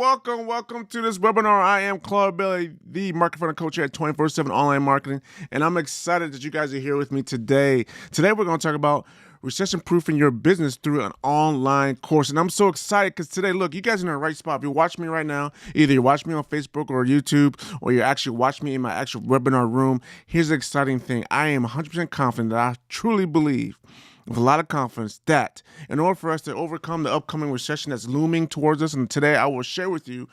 welcome to this webinar. I am Claude Bailey, the market funnel coach here at 24/7 Online Marketing, and I'm excited that you guys are here with me today. Today, we're going to talk about recession-proofing your business through an online course, and I'm so excited because today, look, you guys are in the right spot. If you're watching me right now, either you're watching me on Facebook or YouTube, or you're actually watching me in my actual webinar room. Here's the exciting thing. I am 100% confident that I truly believe with a lot of confidence that in order for us to overcome the upcoming recession that's looming towards us, and today I will share with you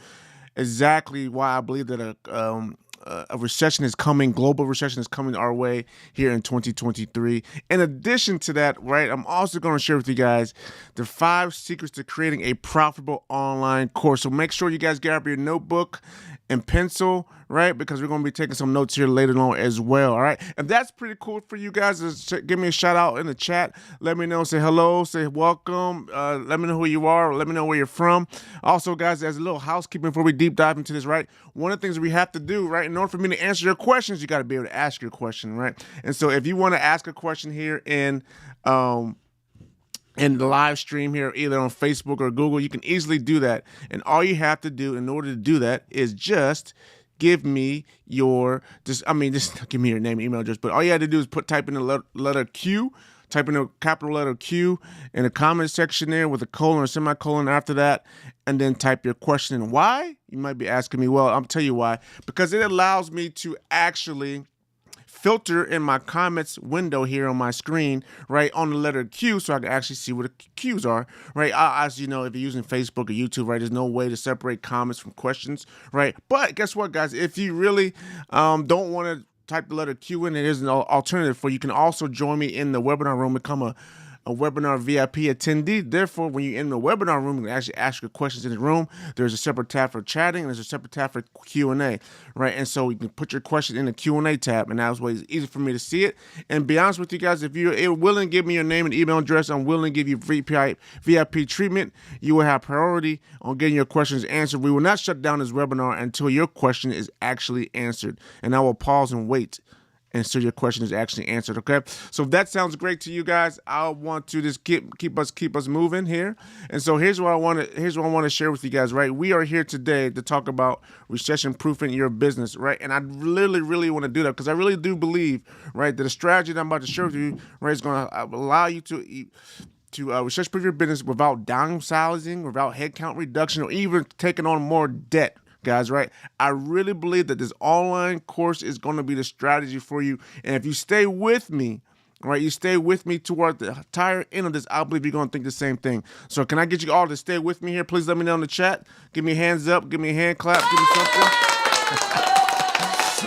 exactly why I believe that a recession is coming, global recession is coming our way here in 2023. In addition to that, right, I'm also going to share with you guys the 5 secrets to creating a profitable online course. So make sure you guys grab your notebook and pencil, right? Because we're going to be taking some notes here later on as well, all right? If that's pretty cool for you guys, just give me a shout out in the chat. Let me know, say hello, say welcome. Let me know who you are. Let me know where you're from. Also, guys, as a little housekeeping before we deep dive into this, right? One of the things we have to do, right, in order for me to answer your questions, you got to be able to ask your question, right? And so if you want to ask a question here in the live stream here, either on Facebook or Google, you can easily do that. And all you have to do in order to do that is just give me your, just give me your name and email address. But all you have to do is type in the letter Q, type in a capital letter Q in the comment section there with a colon or semicolon after that, and then type your question. And why? You might be asking me, well, I'll tell you why. Because it allows me to actually filter in my comments window here on my screen, right, on the letter Q, so I can actually see what the Q's are, right? As you know, if you're using Facebook or YouTube, right, there's no way to separate comments from questions, right? But guess what, guys? If you really don't want to type the letter Q in, there's an alternative for you. You can also join me in the webinar room, become a webinar VIP attendee. Therefore, when you're in the webinar room, you can actually ask your questions in the room. There's a separate tab for chatting, and there's a separate tab for Q&A, right? And so you can put your question in the Q&A tab, and that way it's easy for me to see it. And be honest with you guys, if you're willing to give me your name and email address, I'm willing to give you VIP treatment. You will have priority on getting your questions answered. We will not shut down this webinar until your question is actually answered, and I will pause and wait until your question is actually answered. Okay, so if that sounds great to you guys, I want to just keep us moving here. And so here's what I want to share with you guys. Right, we are here today to talk about recession-proofing your business. Right, and I really want to do that because I really do believe, right, that the strategy that I'm about to share with you, right, is going to allow you to recession-proof your business without downsizing, without headcount reduction, or even taking on more debt. Guys, right? I really believe that this online course is going to be the strategy for you. And if you stay with me, right, you stay with me toward the entire end of this, I believe you're going to think the same thing. So can I get you all to stay with me here? Please let me know in the chat. Give me a hands up. Give me a hand clap. Give me something.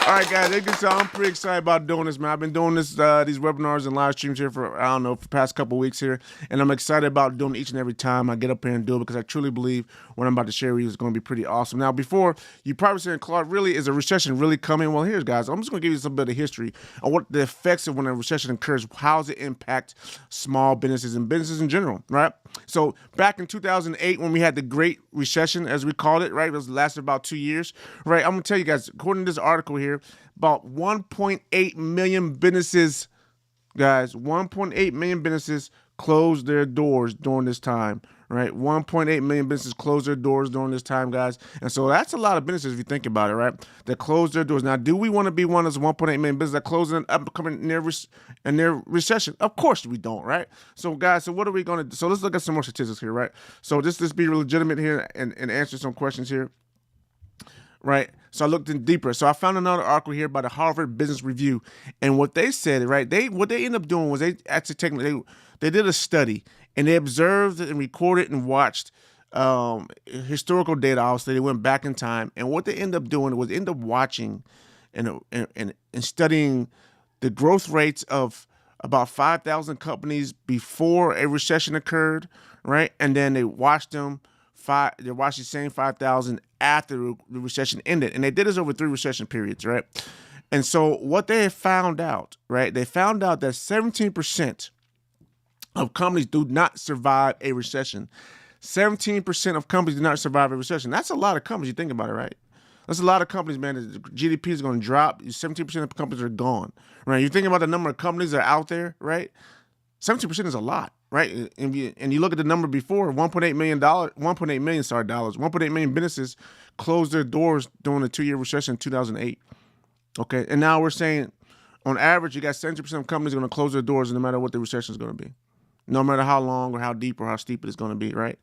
All right, guys, as you can tell, I'm pretty excited about doing this, man. I've been doing this, these webinars and live streams here for, for the past couple of weeks here, and I'm excited about doing each and every time I get up here and do it because I truly believe what I'm about to share with you is going to be pretty awesome. Now, before you probably saying, Claude, really, is a recession really coming? Well, here's, guys, I'm just going to give you some bit of history on what the effects of when a recession occurs, how does it impact small businesses and businesses in general, right? So back in 2008, when we had the Great Recession, as we called it, right, it lasted about 2 years, right? I'm going to tell you guys, according to this article here, about 1.8 million businesses, guys, 1.8 million businesses closed their doors during this time, right? 1.8 million businesses closed their doors during this time, guys. And so that's a lot of businesses if you think about it, right? That closed their doors. Now, do we want to be one of those 1.8 million businesses that close in upcoming near recession? Of course we don't, right? So, guys, so what are we going to do? So let's look at some more statistics here, right? So let's be legitimate here and answer some questions here. Right, so I looked in deeper. So I found another article here by the Harvard Business Review, and what they said, right? What they ended up doing was they actually they did a study and they observed and recorded and watched historical data. Also, they went back in time, and what they ended up doing was end up watching and studying the growth rates of about 5,000 companies before a recession occurred, right? And then they watched them. They watched the same 5,000 after the recession ended, and they did this over 3 recession periods, right? And so what they have found out, right? They found out that 17% of companies do not survive a recession. 17% of companies do not survive a recession. That's a lot of companies. You think about it, right? That's a lot of companies, man. The GDP is going to drop. 17% of companies are gone, right? You think about the number of companies that are out there, right? 17% is a lot. right? And you look at the number before, $1.8 million, 1.8 million, sorry, dollars, 1.8 million businesses closed their doors during the 2-year recession in 2008. Okay, and now we're saying, on average, you got 70% of companies going to close their doors no matter what the recession is going to be, no matter how long or how deep or how steep it is going to be, right?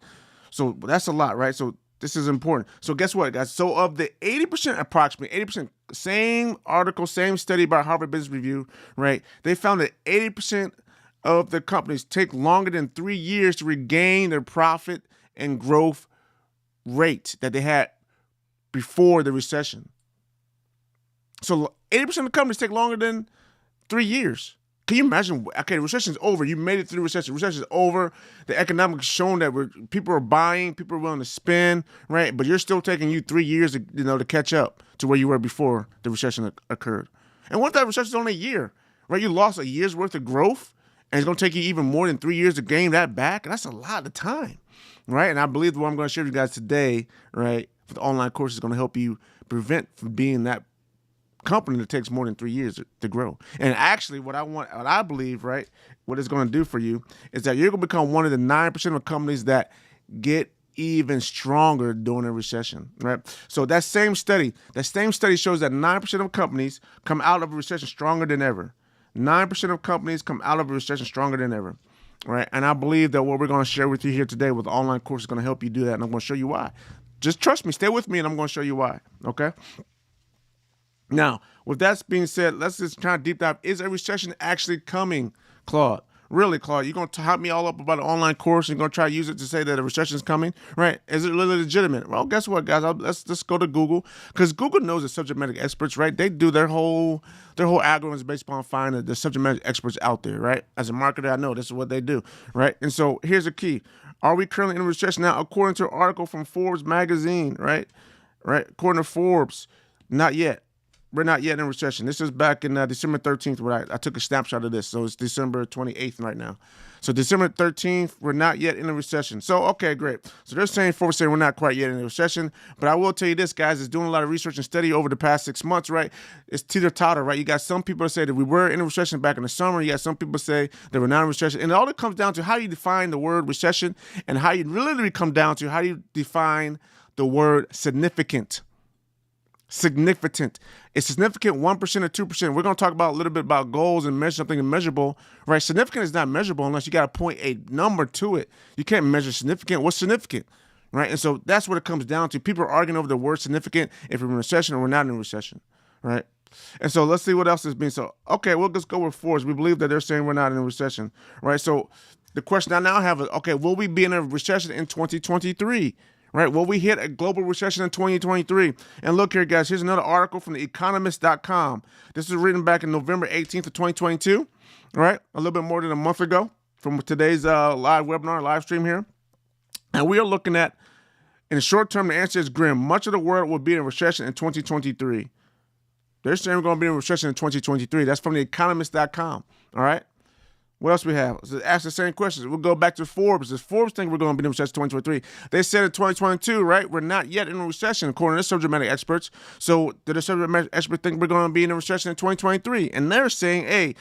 So that's a lot, right? So this is important. So guess what, guys? So of the 80%, approximately 80%, same article, same study by Harvard Business Review, right? They found that 80% of the companies take longer than 3 years to regain their profit and growth rate that they had before the recession. So 80% of the companies take longer than 3 years. Can you imagine? Okay, the recession's over. You made it through the recession. Recession's over. The economics shown that people are buying, people are willing to spend, right? But you're still taking you 3 years to catch up to where you were before the recession occurred. And what if that recession's only a year, right? You lost a year's worth of growth, and it's going to take you even more than 3 years to gain that back. And that's a lot of time, right? And I believe what I'm going to share with you guys today, right, for the online course is going to help you prevent from being that company that takes more than 3 years to grow. And actually what I believe, right, what it's going to do for you is that you're going to become one of the 9% of companies that get even stronger during a recession, right? So that same study shows that 9% of companies come out of a recession stronger than ever. 9% of companies come out of a recession stronger than ever, right? And I believe that what we're going to share with you here today with the online course is going to help you do that, and I'm going to show you why. Just trust me, stay with me, and I'm going to show you why, okay? Now, with that being said, let's just try to deep dive. Is a recession actually coming, Claude? Really, Claude? You're going to hype me all up about an online course and you're going to try to use it to say that a recession is coming, right? Is it really legitimate? Well, guess what, guys? Let's go to Google, because Google knows the subject matter experts, right? They do their whole algorithms based upon finding the subject matter experts out there, right? As a marketer, I know this is what they do, right? And so here's the key. Are we currently in a recession now? According to an article from Forbes magazine, right? According to Forbes, not yet. We're not yet in a recession. This is back in December 13th where I took a snapshot of this. So it's December 28th right now. So December 13th, we're not yet in a recession. So, okay, great. So they're saying, Forbes saying we're not quite yet in a recession. But I will tell you this, guys, is doing a lot of research and study over the past 6 months, right? It's teeter-totter, right? You got some people that say that we were in a recession back in the summer. You got some people say that we're not in a recession. And all it comes down to how you define the word recession and how you really come down to how you define the word significant. Significant. It's significant 1% or 2%. We're going to talk about a little bit about goals and measure something measurable, right? Significant is not measurable unless you got to point a number to it. You can't measure significant. What's significant, right? And so that's what it comes down to. People are arguing over the word significant if we're in a recession or we're not in a recession, right? And so let's see what else is being. So, okay, we'll just go with Forbes. We believe that they're saying we're not in a recession, right? So the question I now have is, okay, will we be in a recession in 2023? Right? Will we hit a global recession in 2023? And look here, guys, here's another article from theeconomist.com. This was written back in November 18th of 2022, right? A little bit more than a month ago from today's live webinar, live stream here. And we are looking at, in the short term, the answer is grim. Much of the world will be in a recession in 2023. They're saying we're going to be in a recession in 2023. That's from theeconomist.com, all right? What else we have? So ask the same questions. We'll go back to Forbes. Does Forbes think we're going to be in a recession 2023? They said in 2022, right? We're not yet in a recession, according to subject matter experts. So do the subject matter experts think we're going to be in a recession in 2023? And they're saying, hey,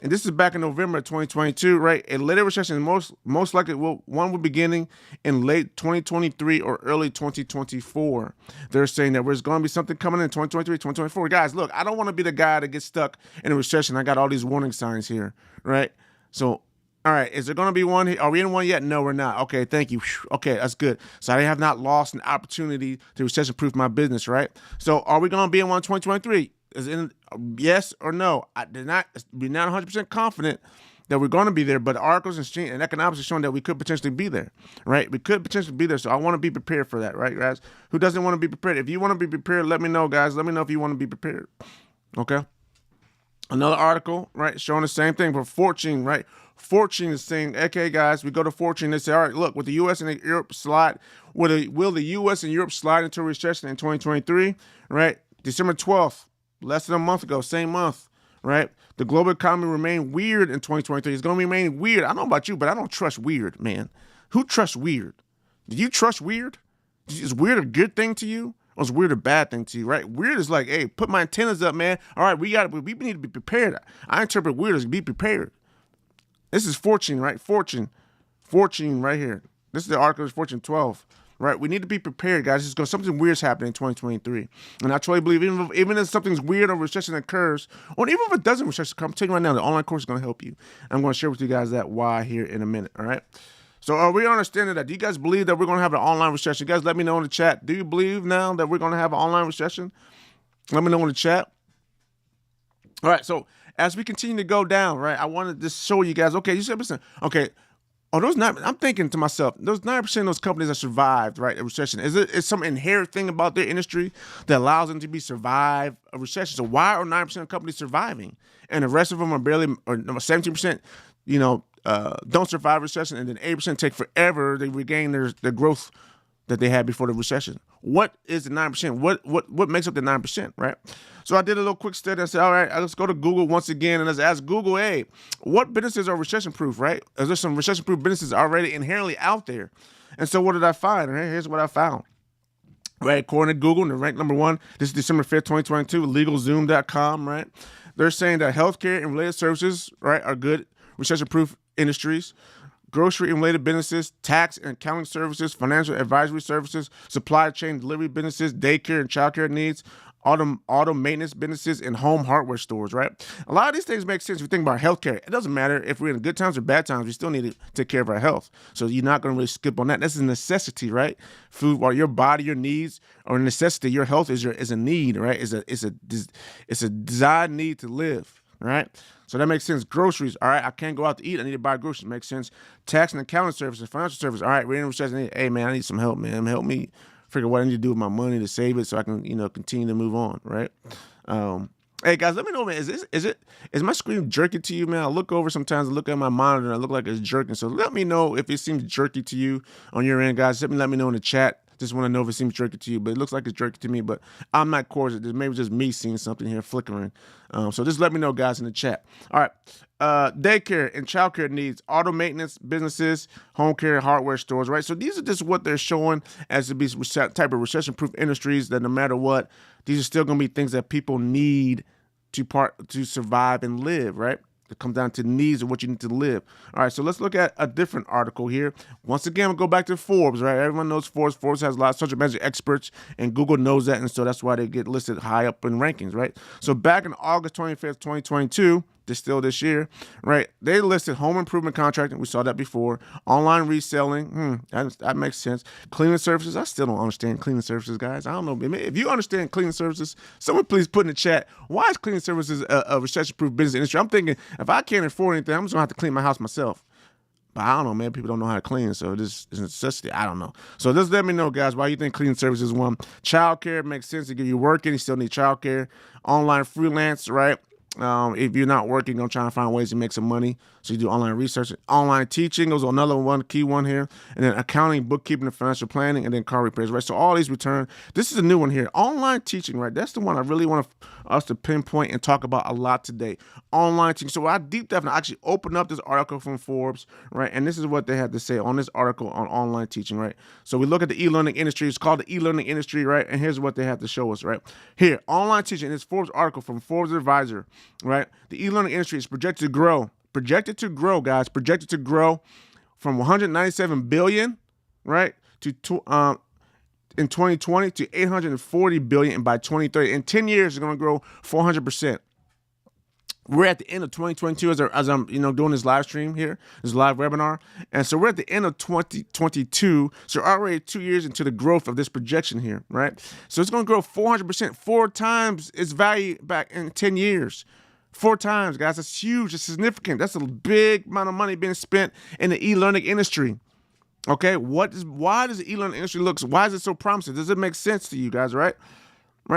and this is back in November of 2022, right? A later recession most likely will beginning in late 2023 or early 2024. They're saying that there's going to be something coming in 2023, 2024. Guys, look, I don't want to be the guy that gets stuck in a recession. I got all these warning signs here, right? So, all right, is there going to be one? Are we in one yet? No, we're not. Okay, thank you. Okay, that's good. So I have not lost an opportunity to recession-proof my business, right? So are we going to be in one in 2023? Is it yes or no? We're not 100% confident that we're going to be there, but articles and economics are showing that we could potentially be there, right? We could potentially be there, so I want to be prepared for that, right, guys? Who doesn't want to be prepared? If you want to be prepared, let me know, guys. Let me know if you want to be prepared, okay? Another article, right, showing the same thing for Fortune, right? Fortune is saying, okay, guys, we go to Fortune. They say, all right, look, with the U.S. and Europe slide, will the U.S. and Europe slide into a recession in 2023, right? December 12th, less than a month ago, same month, right? The global economy remained weird in 2023. It's going to remain weird. I don't know about you, but I don't trust weird, man. Who trusts weird? Do you trust weird? Is weird a good thing to you? Or is weird a bad thing to you, right? Weird is like, hey, put my antennas up, man. All right, we need to be prepared. I interpret weird as be prepared. This is Fortune, right? Fortune, Fortune right here. This is the article, is Fortune 12. Right, we need to be prepared, guys. It's because something weird's happening in 2023, and I truly believe even if something's weird or recession occurs, or even if it doesn't recession come, I'm telling you right now, the online course is going to help you. I'm going to share with you guys that why here in a minute. All right. So are we understanding that? Do you guys believe that we're going to have an online recession? You guys, let me know in the chat. Do you believe now that we're going to have an online recession? Let me know in the chat. All right. So as we continue to go down, right, I wanted to show you guys. Okay, you said, listen. Okay. Oh, those 9, I'm thinking to myself, those 9% of those companies that survived, right, a recession, is some inherent thing about their industry that allows them to survive a recession? So why are 9% of companies surviving, and the rest of them are barely, or 17%, don't survive a recession, and then 8% take forever to regain their growth that they had before the recession? What is the 9%? What makes up the 9%, right? So I did a little quick study. I said, all right, let's go to Google once again, and let's ask Google, hey, what businesses are recession-proof, right? Is there some recession-proof businesses already inherently out there? And so what did I find? Right, here's what I found. Right, according to Google, and they're ranked number 1. This is December 5th, 2022, LegalZoom.com, right? They're saying that healthcare and related services, right, are good recession-proof industries. Grocery and related businesses, tax and accounting services, financial advisory services, supply chain delivery businesses, daycare and childcare needs, auto maintenance businesses, and home hardware stores, right? A lot of these things make sense if you think about healthcare. It doesn't matter if we're in good times or bad times, we still need to take care of our health. So you're not going to really skip on that. That's a necessity, right? Food, while your body, your needs are a necessity, your health is a need, right? It's a desired need to live, right? So that makes sense. Groceries, all right, I can't go out to eat. I need to buy groceries. Makes sense. Tax and accounting services, financial services. All right, we're in a recession. Hey, man, I need some help, man. Help me figure what I need to do with my money to save it so I can, continue to move on, right? Hey, guys, let me know, man. Is my screen jerky to you, man? I look over sometimes, I look at my monitor, and I look like it's jerking. So let me know if it seems jerky to you on your end, guys. Let me know in the chat. Just want to know if it seems jerky to you, but it looks like it's jerky to me, but I'm not coerced. Maybe just me seeing something here flickering. So just let me know, guys, in the chat. All right. Daycare and childcare needs, auto maintenance businesses, home care, hardware stores, right? So these are just what they're showing as to be type of recession-proof industries that no matter what, these are still going to be things that people need to survive and live, right? It comes down to needs of what you need to live. All right, so let's look at a different article here. Once again, we'll go back to Forbes, right? Everyone knows Forbes. Forbes has a lot of subject matter experts, and Google knows that, and so that's why they get listed high up in rankings, right? So back in August 25th, 2022, still this year, right? They listed home improvement contracting. We saw that before. Online reselling. That makes sense. Cleaning services. I still don't understand cleaning services, guys. I don't know. If you understand cleaning services, someone please put in the chat, why is cleaning services a recession-proof business industry? I'm thinking if I can't afford anything, I'm just going to have to clean my house myself. But I don't know, man. People don't know how to clean, so this is a necessity. I don't know. So just let me know, guys, why you think cleaning services is one. Childcare makes sense. To give you working, you still need childcare. Online freelance, right? If you're not working, I'm trying to find ways to make some money. So you do online research. Online teaching goes another one, key one here. And then accounting, bookkeeping, and financial planning, and then car repairs, right? So all these return. This is a new one here. Online teaching, right? That's the one I really want us to pinpoint and talk about a lot today. Online teaching. So I deep dive and I actually opened up this article from Forbes, right? And this is what they had to say on this article on online teaching, right? So we look at the e-learning industry. It's called the e-learning industry, right? And here's what they have to show us, right? Here, online teaching. This Forbes article from Forbes Advisor, right? The e-learning industry is projected to grow, guys, projected to grow from 197 billion, right, to in 2020 to 840 billion by 2030. In 10 years, it's going to grow 400%. We're at the end of 2022 as I'm doing this live stream here, this live webinar, and so we're at the end of 2022. So we're already 2 years into the growth of this projection here, right? So it's going to grow 400%, 4 times its value back in 10 years. 4 times, guys. That's huge. It's significant. That's a big amount of money being spent in the e-learning industry. Okay, why does the e-learning industry look? Why is it so promising? Does it make sense to you guys? Right?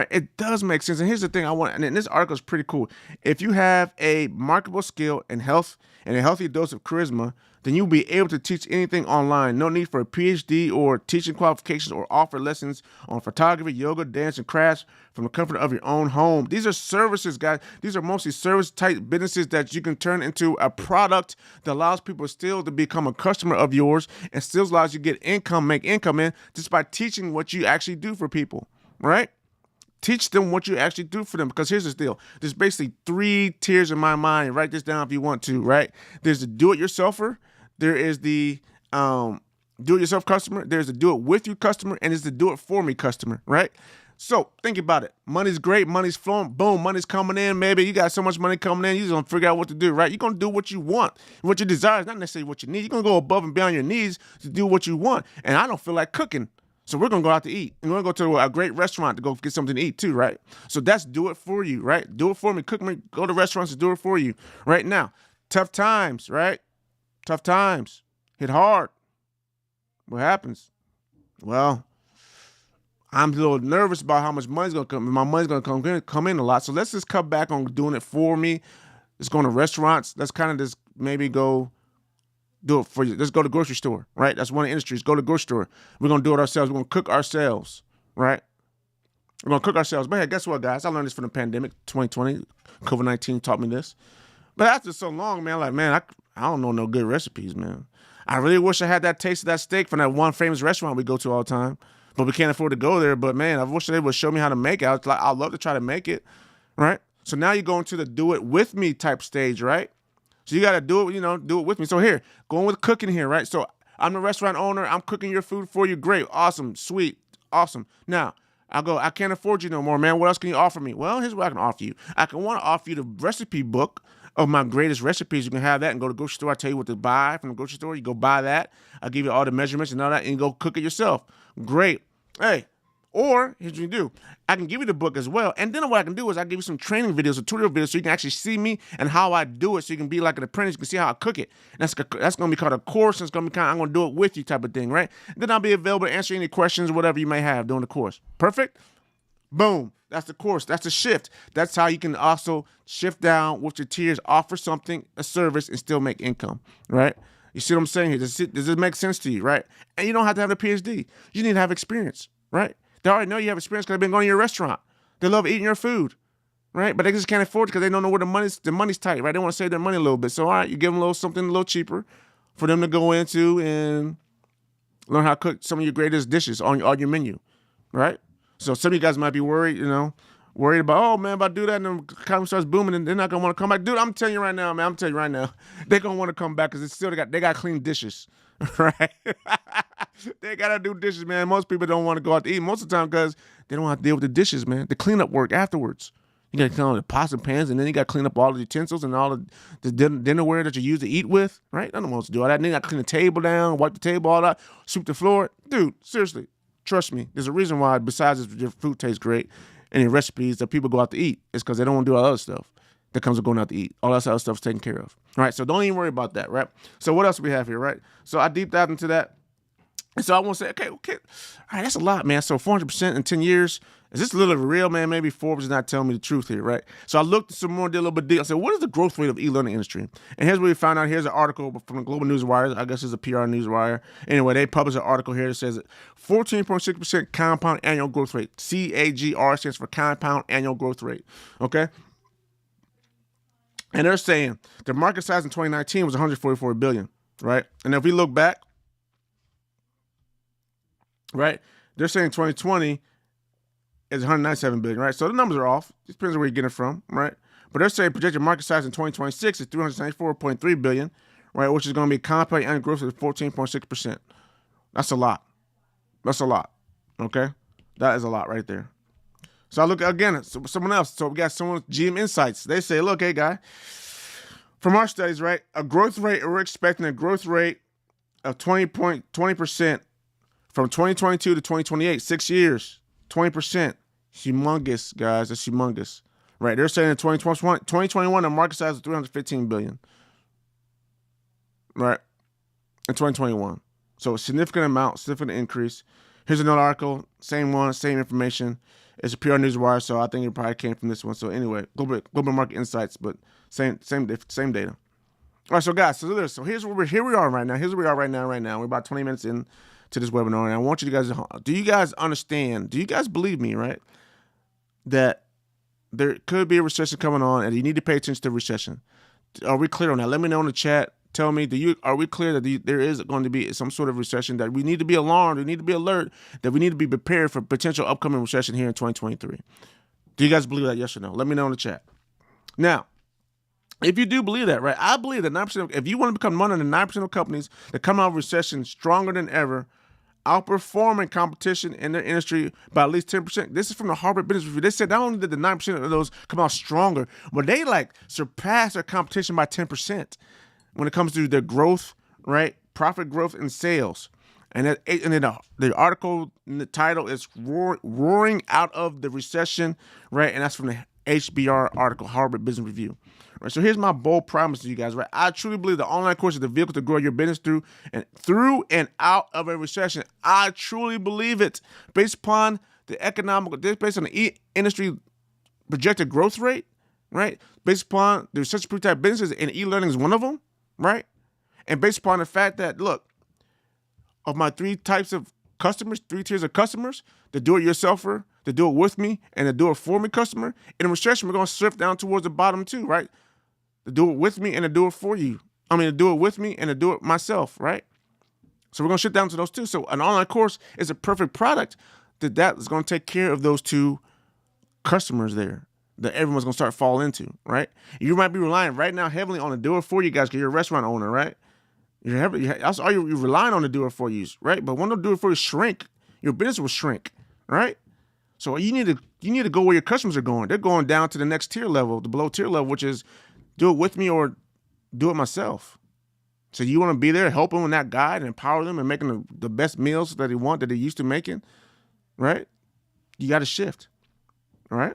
It does make sense. And here's the thing and this article is pretty cool. If you have a marketable skill and health and a healthy dose of charisma, then you'll be able to teach anything online. No need for a PhD or teaching qualifications or offer lessons on photography, yoga, dance, and crafts from the comfort of your own home. These are services, guys. These are mostly service-type businesses that you can turn into a product that allows people still to become a customer of yours and still allows you to get income, make income in just by teaching what you actually do for people, right? Teach them what you actually do for them, because here's the deal. There's basically 3 tiers in my mind. Write this down if you want to, right? There's the do-it-yourselfer. There is the do-it-yourself customer, there's a do-it-with-you customer, and there's the do-it-for-me customer, right? So think about it. Money's great. Money's flowing. Boom. Money's coming in. Maybe you got so much money coming in, you're just going to figure out what to do, right? You're going to do what you want. What you desire is not necessarily what you need. You're going to go above and beyond your needs to do what you want. And I don't feel like cooking. So we're going to go out to eat. And we're going to go to a great restaurant to go get something to eat too, right? So that's do it for you, right? Do it for me. Cook me. Go to restaurants and do it for you right now. Tough times, right? Tough times. Hit hard. What happens? Well, I'm a little nervous about how much money's going to come. My money's going to come in a lot. So let's just cut back on doing it for me. Let's go to restaurants. Let's kind of just maybe go do it for you. Let's go to the grocery store, right? That's one of the industries. Go to the grocery store. We're going to do it ourselves. We're going to cook ourselves, right? We're going to cook ourselves. But hey, guess what, guys? I learned this from the pandemic, 2020. COVID-19 taught me this. But after so long, man, I don't know no good recipes, man. I really wish I had that taste of that steak from that one famous restaurant we go to all the time. But we can't afford to go there. But, man, I wish they would show me how to make it. I'd love to try to make it, right? So now you're going to the do-it-with-me type stage, right? So you got to do it, do it with me. So here, going with cooking here, right? So I'm the restaurant owner. I'm cooking your food for you. Great. Awesome. Sweet. Awesome. Now, I can't afford you no more, man. What else can you offer me? Well, here's what I can offer you. I can want to offer you the recipe book of my greatest recipes. You can have that and go to the grocery store. I tell you what to buy from the grocery store. You go buy that. I'll give you all the measurements and all that, and you go cook it yourself. Great. Hey, or here's what you do. I can give you the book as well. And then what I can do is I give you some training videos, tutorial videos, so you can actually see me and how I do it. So you can be like an apprentice. You can see how I cook it. And that's going to be called a course. And it's going to be I'm going to do it with you type of thing, right? Then I'll be available to answer any questions, whatever you may have during the course. Perfect? Boom. That's the course. That's the shift. That's how you can also shift down with your tiers, offer something, a service, and still make income, right? You see what I'm saying here? Does it make sense to you, right? And you don't have to have a PhD. You need to have experience, right? They already know you have experience because they've been going to your restaurant. They love eating your food, right? But they just can't afford it because they don't know where the money's tight, right? They want to save their money a little bit. So, all right, you give them something a little cheaper for them to go into and learn how to cook some of your greatest dishes on your menu, right? So some of you guys might be worried, worried about, oh, man, if I do that and the economy starts booming and they're not going to want to come back. Dude, I'm telling you right now, man, they're going to want to come back because they got clean dishes, right? They got to do dishes, man. Most people don't want to go out to eat most of the time because they don't have to deal with the dishes, man. The cleanup work afterwards. You got to clean all the pots and pans, and then you got to clean up all the utensils and all the dinnerware that you use to eat with, right? I don't know what to do all that. And then you got to clean the table down, wipe the table, all that, sweep the floor. Dude, seriously, trust me. There's a reason why, besides your food tastes great and your recipes, that people go out to eat. It's because they don't want to do all that other stuff that comes with going out to eat. All that other stuff's taken care of. All right, so don't even worry about that, right? So what else do we have here, right? So I deep dived into that. And so I want to say, okay, all right, that's a lot, man. So 400% in 10 years, is this literally real, man? Maybe Forbes is not telling me the truth here, right? So I looked some more, did a little bit deep. I said, what is the growth rate of e-learning industry? And here's what we found out. Here's an article from the Global Newswire. I guess it's a PR newswire. Anyway, they published an article here that says 14.6% compound annual growth rate. CAGR stands for compound annual growth rate, okay? And they're saying the market size in 2019 was 144 billion, right? And if we look back, right, they're saying 2020 is 197 billion, right? So the numbers are off. It depends on where you get it from, right? But they're saying projected market size in 2026 is 394.3 billion, right? Which is going to be compound annual growth of 14.6%. That's a lot. That's a lot. Okay, that is a lot right there. So I look again at someone else. So we got someone with GM Insights. They say, look, hey guy, from our studies, right, we're expecting a growth rate of 20% from 2022 to 2028, 6 years, 20%. Humongous, guys. That's humongous. Right. They're saying in 2021, the market size was 315 billion. Right. In 2021. So a significant amount, significant increase. Here's another article. Same one, same information. It's a PR Newswire, so I think it probably came from this one. So anyway, Global Market Insights, but same data. All right, so guys, so here we are right now. Here's where we are right now. We're about 20 minutes in to this webinar, and I want you guys to, do you guys understand, do you guys believe me, right, that there could be a recession coming on and you need to pay attention to recession? Are we clear on that? Let me know in the chat. Tell me, are we clear that there is going to be some sort of recession, that we need to be alarmed, we need to be alert, that we need to be prepared for potential upcoming recession here in 2023? Do you guys believe that, yes or no? Let me know in the chat. Now, If you do believe that, right? I believe that 9%, if you want to become one of the 9% of companies that come out of recession stronger than ever, outperforming competition in their industry by at least 10%. This is from the Harvard Business Review. They said not only did the 9% of those come out stronger, but they like surpass their competition by 10% when it comes to their growth, right? Profit growth and sales. And then the article, the title is Roaring Out of the Recession, right? And that's from the HBR article, Harvard Business Review. Right, so here's my bold promise to you guys, right? I truly believe the online course is the vehicle to grow your business through and out of a recession. I truly believe it. Based upon based on the industry projected growth rate, right? Based upon the recession-proof type businesses, and e-learning is one of them, right? And based upon the fact that, look, of my three types of customers, 3 tiers of customers, the do-it-yourselfer, the do-it-with-me, and the do-it-for-me customer. In a recession, we're going to shift down towards the bottom two, right? The do-it-with-me and the do-it-for-you. The do-it-with-me and the do-it-myself, right? So we're going to shift down to those two. So an online course is a perfect product that is going to take care of those two customers there that everyone's going to start falling into, right? You might be relying right now heavily on the do-it-for-you guys because you're a restaurant owner, right? You're relying on the do-it-for-yous, right? But when the do-it-for-you shrink, your business will shrink, right? So you need to go where your customers are going. They're going down to the next tier level, the below tier level, which is do it with me or do it myself. So you want to be there, help them with that guide and empower them and making the best meals that they're used to making, right? You got to shift, all right?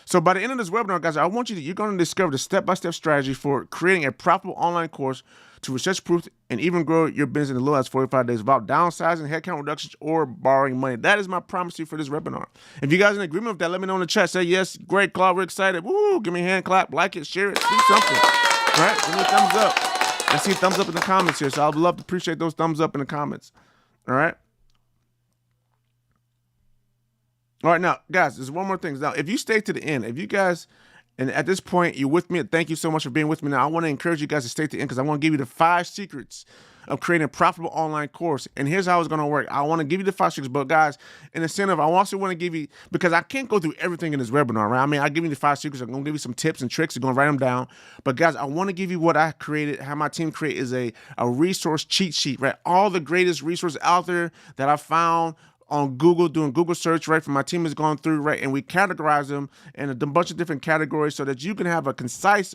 So by the end of this webinar, guys, you're going to discover the step-by-step strategy for creating a profitable online course to recession-proof and even grow your business in as little as 45 days without downsizing, headcount reductions, or borrowing money. That is my promise to you for this webinar. If you guys are in agreement with that, let me know in the chat. Say, yes, great, Claude, we're excited. Woo, give me a hand clap, like it, share it, do something. All right, give me a thumbs up. I see a thumbs up in the comments here, so I'd love to appreciate those thumbs up in the comments. All right? All right, now, guys, there's one more thing. Now, if you stay to the end, if you guys, and at this point, you're with me, thank you so much for being with me. Now, I want to encourage you guys to stay to the end because I want to give you the 5 secrets of creating a profitable online course. And here's how it's going to work. I want to give you the 5 secrets, but guys, in incentive, I also want to give you, because I can't go through everything in this webinar, right? I give you the 5 secrets. I'm going to give you some tips and tricks. You're going to write them down. But guys, I want to give you what I created, how my team created is a resource cheat sheet, right? All the greatest resources out there that I found on Google, doing Google search, right? My team has gone through, right? And we categorize them in a bunch of different categories so that you can have a concise,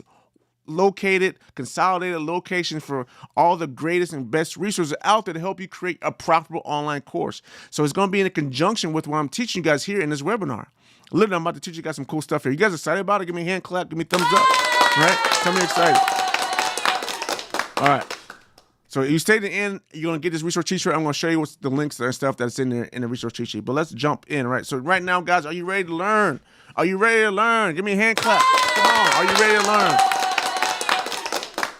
consolidated location for all the greatest and best resources out there to help you create a profitable online course. So it's going to be in conjunction with what I'm teaching you guys here in this webinar. Literally, I'm about to teach you guys some cool stuff here. You guys excited about it? Give me a hand clap. Give me a thumbs up. Right? Tell me you're excited. All right. So you stay to the end, you're going to get this resource cheat sheet. I'm going to show you what's the links and stuff that's in there in the resource cheat sheet. But let's jump in, right? So right now, guys, are you ready to learn? Are you ready to learn? Give me a hand clap. Come on. Are you ready to learn?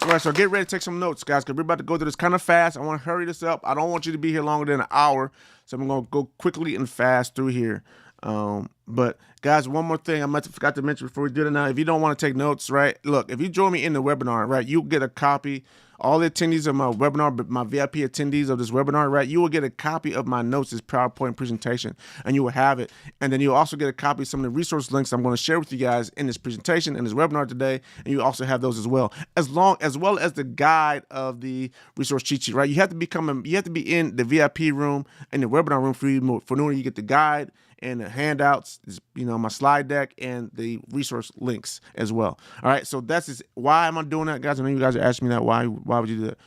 All right, so get ready to take some notes, guys, because we're about to go through this kind of fast. I want to hurry this up. I don't want you to be here longer than an hour, so I'm going to go quickly and fast through here. But guys, one more thing I forgot to mention before we do it now. If you don't want to take notes, right? Look, if you join me in the webinar, right, you'll get a copy. All the attendees of my webinar, but my VIP attendees of this webinar, right, you will get a copy of my notes, this PowerPoint presentation, and you will have it. And then you'll also get a copy of some of the resource links I'm going to share with you guys in this presentation, in this webinar today, and you also have those as well as the guide of the resource cheat sheet, right? You have to be in the VIP room and the webinar room for knowing you get the guide and the handouts, my slide deck, and the resource links as well. All right, so that's just why am I doing that, guys? I know you guys are asking me that. Why would you do that?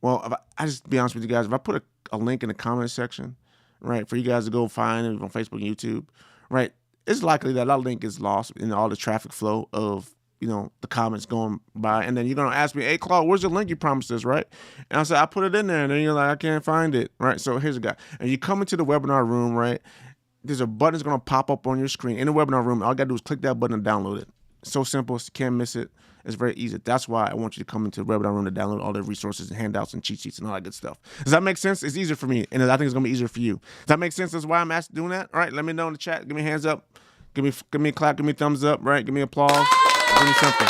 Well, I just be honest with you guys. If I put a link in the comment section, right, for you guys to go find it on Facebook and YouTube, right, it's likely that link is lost in all the traffic flow of the comments going by, and then you're gonna ask me, "Hey, Claude, where's the link you promised us?" Right? And I said, "I put it in there," and then you're like, "I can't find it." Right? So here's a guy, and you come into the webinar room, right? There's a button that's going to pop up on your screen in the webinar room. All you got to do is click that button and download it. It's so simple. You can't miss it. It's very easy. That's why I want you to come into the webinar room to download all the resources and handouts and cheat sheets and all that good stuff. Does that make sense? It's easier for me, and I think it's going to be easier for you. Does that make sense? That's why I'm doing that. All right, let me know in the chat. Give me hands up. Give me a clap. Give me a thumbs up. Right? Give me applause. Give me something.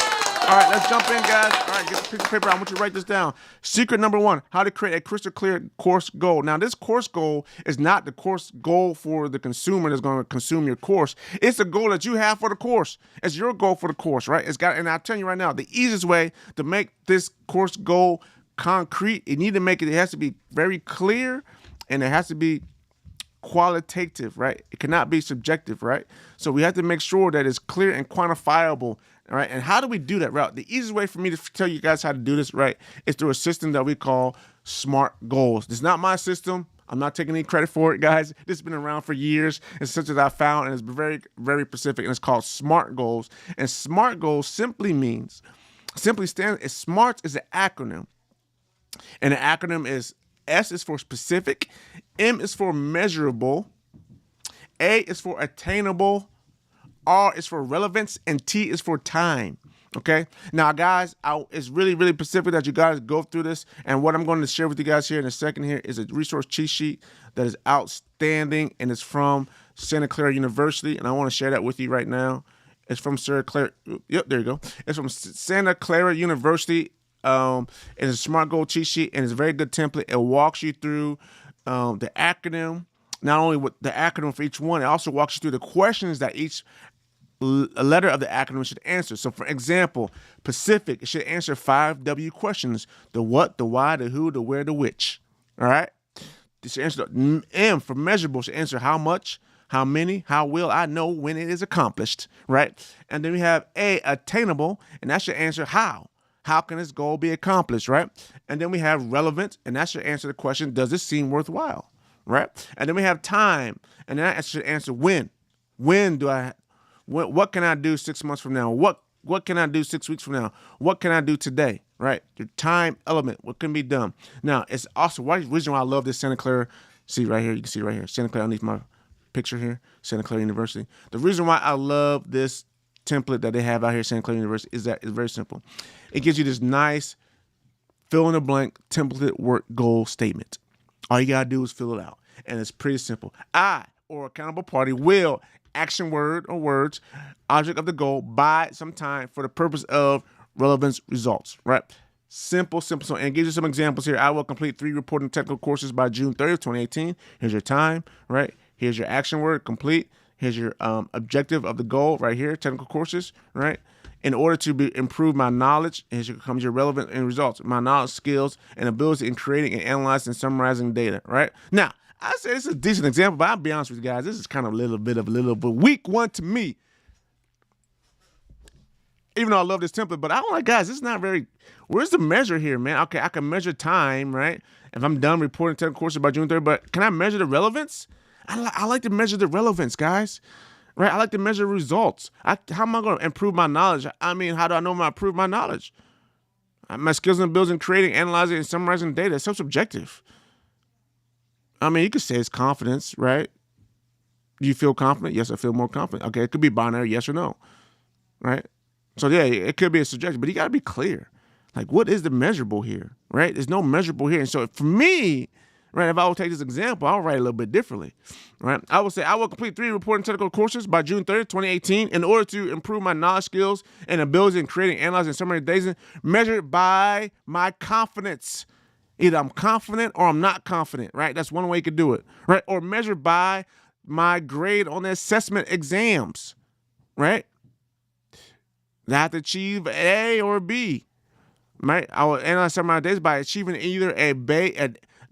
All right, let's jump in, guys. All right, get the piece of paper. I want you to write this down. Secret number 1, how to create a crystal clear course goal. Now, this course goal is not the course goal for the consumer that's going to consume your course. It's a goal that you have for the course. It's your goal for the course, right? And I'll tell you right now, the easiest way to make this course goal concrete, it has to be very clear, and it has to be qualitative, right? It cannot be subjective, right? So we have to make sure that it's clear and quantifiable. All right, and how do we do that, right? The easiest way for me to tell you guys how to do this, right, is through a system that we call SMART goals. This is not my system. I'm not taking any credit for it, guys. This has been around for years. It's something that I found, and it's very, very specific, and it's called SMART goals. And SMART goals SMART is an acronym. And the acronym is S is for specific, M is for measurable, A is for attainable, R is for relevance, and T is for time. Okay. Now, guys, it's really, really specific that you guys go through this. And what I'm going to share with you guys here in a second here is a resource cheat sheet that is outstanding, and it's from Santa Clara University. And I want to share that with you right now. It's from Santa Clara. Yep, there you go. It's from Santa Clara University. It's a SMART goal cheat sheet, and it's a very good template. It walks you through the acronym. Not only with the acronym for each one, it also walks you through the questions that each letter of the acronym should answer. So, for example, Pacific, it should answer 5 W questions: the what, the why, the who, the where, the which. All right. It should answer the M for measurable. Should answer how much, how many, how will I know when it is accomplished. Right. And then we have A, attainable, and that should answer how. How can this goal be accomplished? Right. And then we have relevant, and that should answer the question: does this seem worthwhile? Right. And then we have time, and that should answer when. What can I do 6 months from now? What can I do 6 weeks from now? What can I do today? Right. The time element. What can be done? Now, it's also one reason why I love this Santa Clara. See right here. You can see right here. Santa Clara underneath my picture here. Santa Clara University. The reason why I love this template that they have out here at Santa Clara University is that it's very simple. It gives you this nice fill in the blank template work goal statement. All you got to do is fill it out. And it's pretty simple. I, or accountable party, will action word or words, object of the goal by some time for the purpose of relevance results, right? Simple. So, and give you some examples here. I will complete 3 reporting technical courses by June 30th, 2018. Here's your time, right? Here's your action word, complete. Here's your objective of the goal right here, technical courses, right? In order to improve my knowledge, here comes your relevant end results, my knowledge, skills, and ability in creating and analyzing and summarizing data, right? Now, I say this is a decent example, but I'll be honest with you guys, this is kind of a little bit weak one to me. Even though I love this template, but I don't like, guys, this is not very, where's the measure here, man? Okay, I can measure time, right? If I'm done reporting technical courses by June 3rd, but can I measure the relevance? I like to measure the relevance, guys, right? I like to measure results. How am I going to improve my knowledge? I mean, how do I know I'm improve my knowledge? My skills and abilities in creating, analyzing, and summarizing data is so subjective. I mean, you could say it's confidence, right? Do you feel confident? Yes, I feel more confident. Okay, it could be binary, yes or no, right? So, yeah, it could be a subjective, but you got to be clear. Like, what is the measurable here, right? There's no measurable here. And so for me, right, if I will take this example, I'll write a little bit differently, right? I will say I will complete 3 reporting technical courses by June 30th, 2018 in order to improve my knowledge, skills, and abilities in creating, analyzing, and summarizing data measured by my confidence. Either I'm confident or I'm not confident, right? That's one way you could do it, right? Or measured by my grade on the assessment exams, right? I have to achieve A or B, right? I will analyze some of my data by achieving either a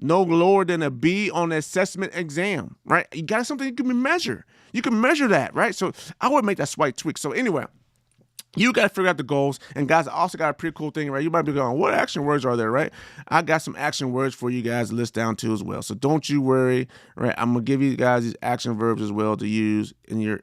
no lower than a B on the assessment exam, right? You got something you can measure. You can measure that, right? So I would make that slight tweak. So anyway, you got to figure out the goals. And guys, I also got a pretty cool thing, right? You might be going, what action words are there, right? I got some action words for you guys to list down too as well. So don't you worry, right? I'm going to give you guys these action verbs as well to use in your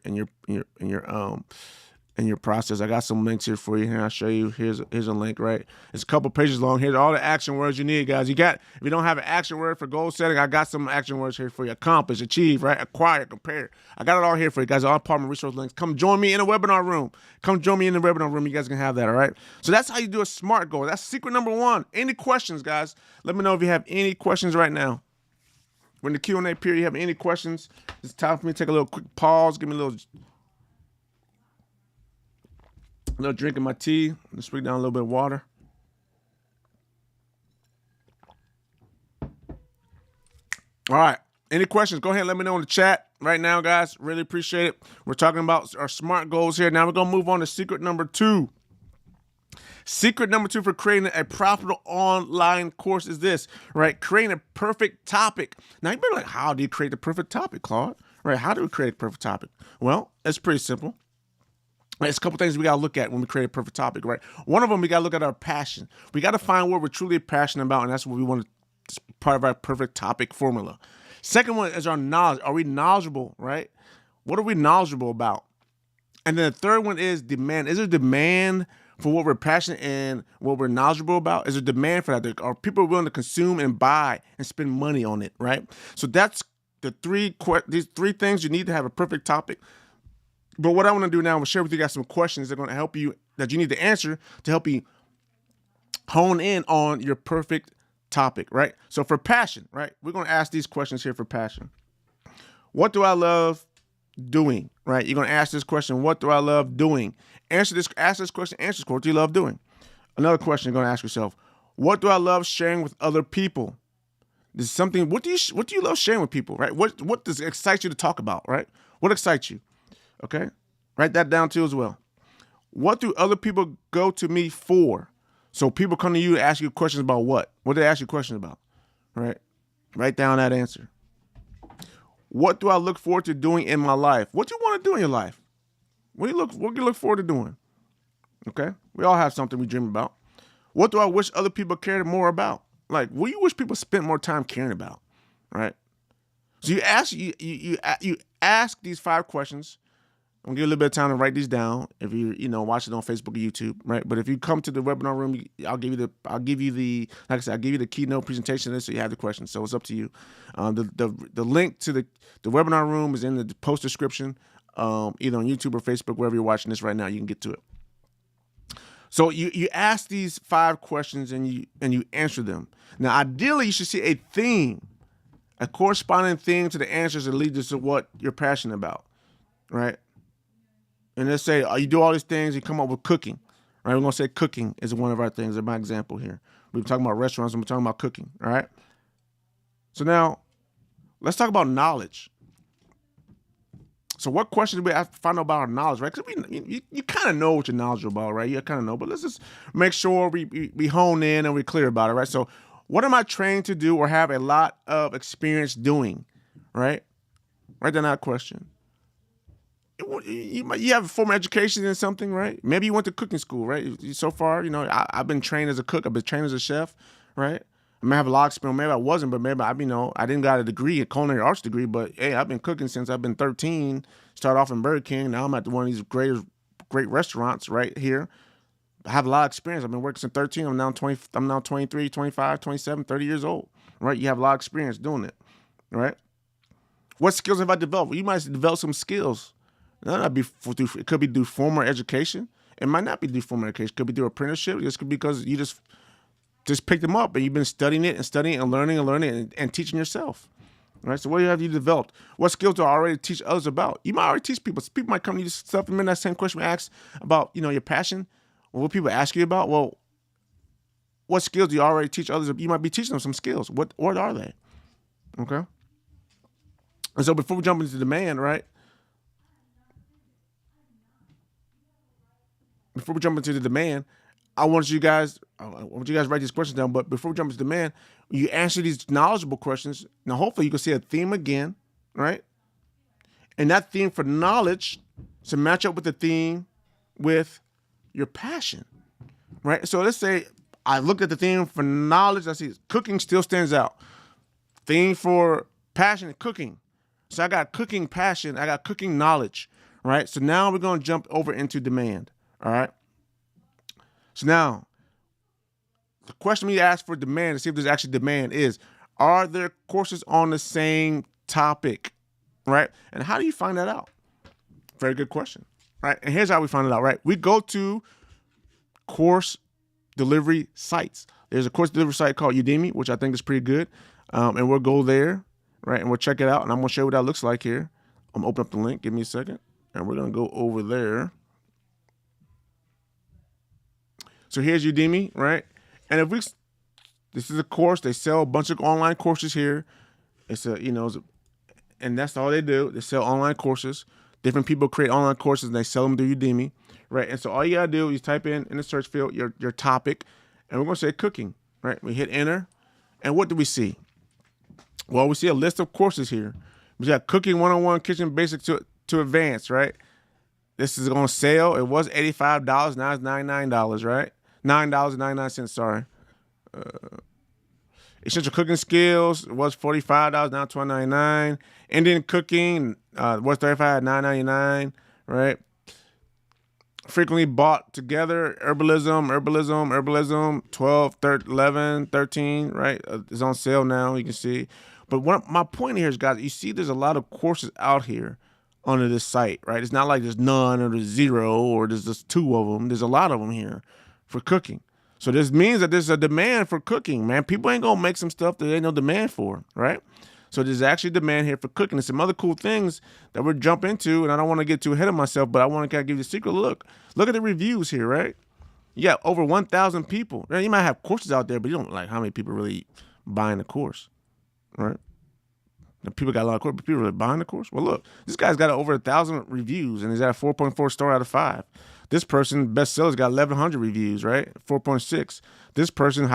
process. I got some links here for you. Here, I'll show you. Here's a link, right? It's a couple pages long. Here's all the action words you need, guys. If you don't have an action word for goal setting, I got some action words here for you. Accomplish, achieve, right? Acquire, compare. I got it all here for you guys. All part of my resource links. Come join me in the webinar room. You guys can have that, all right? So that's how you do a SMART goal. That's secret number 1. Any questions, guys? Let me know if you have any questions right now. We're in the Q&A period. You have any questions? It's time for me to take a little quick pause. Give me a little A little drinking my tea. Let's sweep down a little bit of water. All right. Any questions? Go ahead and let me know in the chat right now, guys. Really appreciate it. We're talking about our SMART goals here. Now we're going to move on to secret number 2. Secret number 2 for creating a profitable online course is this, right? Creating a perfect topic. Now you'd be like, how do you create the perfect topic, Claude? Right? How do we create a perfect topic? Well, it's pretty simple. There's a couple things we got to look at when we create a perfect topic, right? One of them, we got to look at our passion. We got to find what we're truly passionate about, and that's what we want to part of our perfect topic formula. Second one is our knowledge. Are we knowledgeable, right? What are we knowledgeable about? And then the third one is demand. Is there demand for what we're passionate and what we're knowledgeable about? Is there demand for that? Are people willing to consume and buy and spend money on it, right? So that's these three things you need to have a perfect topic. But what I want to do now, I'm going to share with you guys some questions that are going to help you, that you need to answer to help you hone in on your perfect topic, right? So for passion, right, we're going to ask these questions here for passion. What do I love doing, right? You're going to ask this question, what do I love doing? Ask this question, answer this question, what do you love doing? Another question you're going to ask yourself, what do I love sharing with other people? This is something, what do you love sharing with people, right? What does excite you to talk about, right? What excites you? Okay? Write that down too as well. What do other people go to me for? So people come to you to ask you questions about what? What do they ask you questions about? Right? Write down that answer. What do I look forward to doing in my life? What do you want to do in your life? What do you look forward to doing? Okay? We all have something we dream about. What do I wish other people cared more about? Like, what do you wish people spent more time caring about? Right? So you ask these 5 questions. I'm gonna give you a little bit of time to write these down if you watch it on Facebook or YouTube, right? But if you come to the webinar room, I'll give you the keynote presentation of this, so you have the questions. So it's up to you. The link to the webinar room is in the post description, either on YouTube or Facebook, wherever you're watching this right now. You can get to it. So you ask these 5 questions and you answer them. Now, ideally, you should see a theme, a corresponding theme to the answers that lead to what you're passionate about, right? And let's say you do all these things, you come up with cooking, right? We're going to say cooking is one of our things, in my example here. We've been talking about restaurants, and we're talking about cooking, all right? So now, let's talk about knowledge. So what questions do we have to find out about our knowledge, right? Because you kind of know what you're knowledgeable about, right? You kind of know, but let's just make sure we hone in and we're clear about it, right? So what am I trained to do or have a lot of experience doing, right? Write down that question. You have a formal education in something, right? Maybe you went to cooking school, right? So far, I've been trained as a cook. I've been trained as a chef, right? I may have a lot of experience. Maybe I wasn't, but maybe I didn't got a degree, a culinary arts degree, but hey, I've been cooking since I've been 13. Started off in Burger King. Now I'm at one of these great restaurants right here. I have a lot of experience. I've been working since 13. I'm now 23, 25, 27, 30 years old, right? You have a lot of experience doing it, right? What skills have I developed? You might develop some skills. It could be through formal education. It might not be through formal education. It could be through apprenticeship. This could be because you just picked them up and you've been studying it and learning and teaching yourself. Right? So what have you developed? What skills do I already teach others about? You might already teach people. People might come to you stuff. Remember that same question we asked about, your passion? Or what people ask you about? Well, what skills do you already teach others? You might be teaching them some skills. What are they? Okay. And so before we jump into demand, right? Before we jump into the demand, I want you guys to write these questions down. But before we jump into demand, you answer these knowledgeable questions. Now, hopefully you can see a theme again, right? And that theme for knowledge should match up with the theme with your passion, right? So let's say I looked at the theme for knowledge. I see cooking still stands out. Theme for passion, cooking. So I got cooking passion. I got cooking knowledge, right? So now we're going to jump over into demand. All right. So now, the question we ask for demand to see if there's actually demand is, are there courses on the same topic, right? And how do you find that out? Very good question, right? And here's how we find it out, right? We go to course delivery sites. There's a course delivery site called Udemy, which I think is pretty good. And we'll go there, right? And we'll check it out. And I'm going to show you what that looks like here. I'm going to open up the link. Give me a second. And we're going to go over there. So here's Udemy, right? And if this is a course, they sell a bunch of online courses here. It's a, and that's all they do. They sell online courses. Different people create online courses and they sell them through Udemy, right? And so all you gotta do is type in the search field your topic, and we're gonna say cooking, right? We hit enter, and what do we see? Well, we see a list of courses here. We got Cooking 101, Kitchen Basics to Advanced, right? This is on sale. It was $85. Now it's $99, right? $9.99, sorry. Essential Cooking Skills was $45, now $29.99. Indian Cooking was $35, $9.99, right? Frequently Bought Together, Herbalism, 12, 11, 13, right? It's on sale now, you can see. But my point here is, guys, you see there's a lot of courses out here onto this site, right? It's not like there's none or there's zero or there's just two of them. There's a lot of them here for cooking. So this means that there's a demand for cooking, man. People ain't gonna make some stuff that ain't no demand for, right? So there's actually demand here for cooking. There's some other cool things that we'll jump into, and I don't want to get too ahead of myself, but I want to kind of give you a secret look. Look at the reviews here, right? You got over 1,000 people. Now, you might have courses out there, but you don't like how many people really buying the course, right? Now, people got a lot of courses, but people really buying the course. Well, look, this guy's got over 1,000 reviews, and he's at a 4.4 star out of 5. This person, bestsellers, got 1,100 reviews, right? 4.6. This person,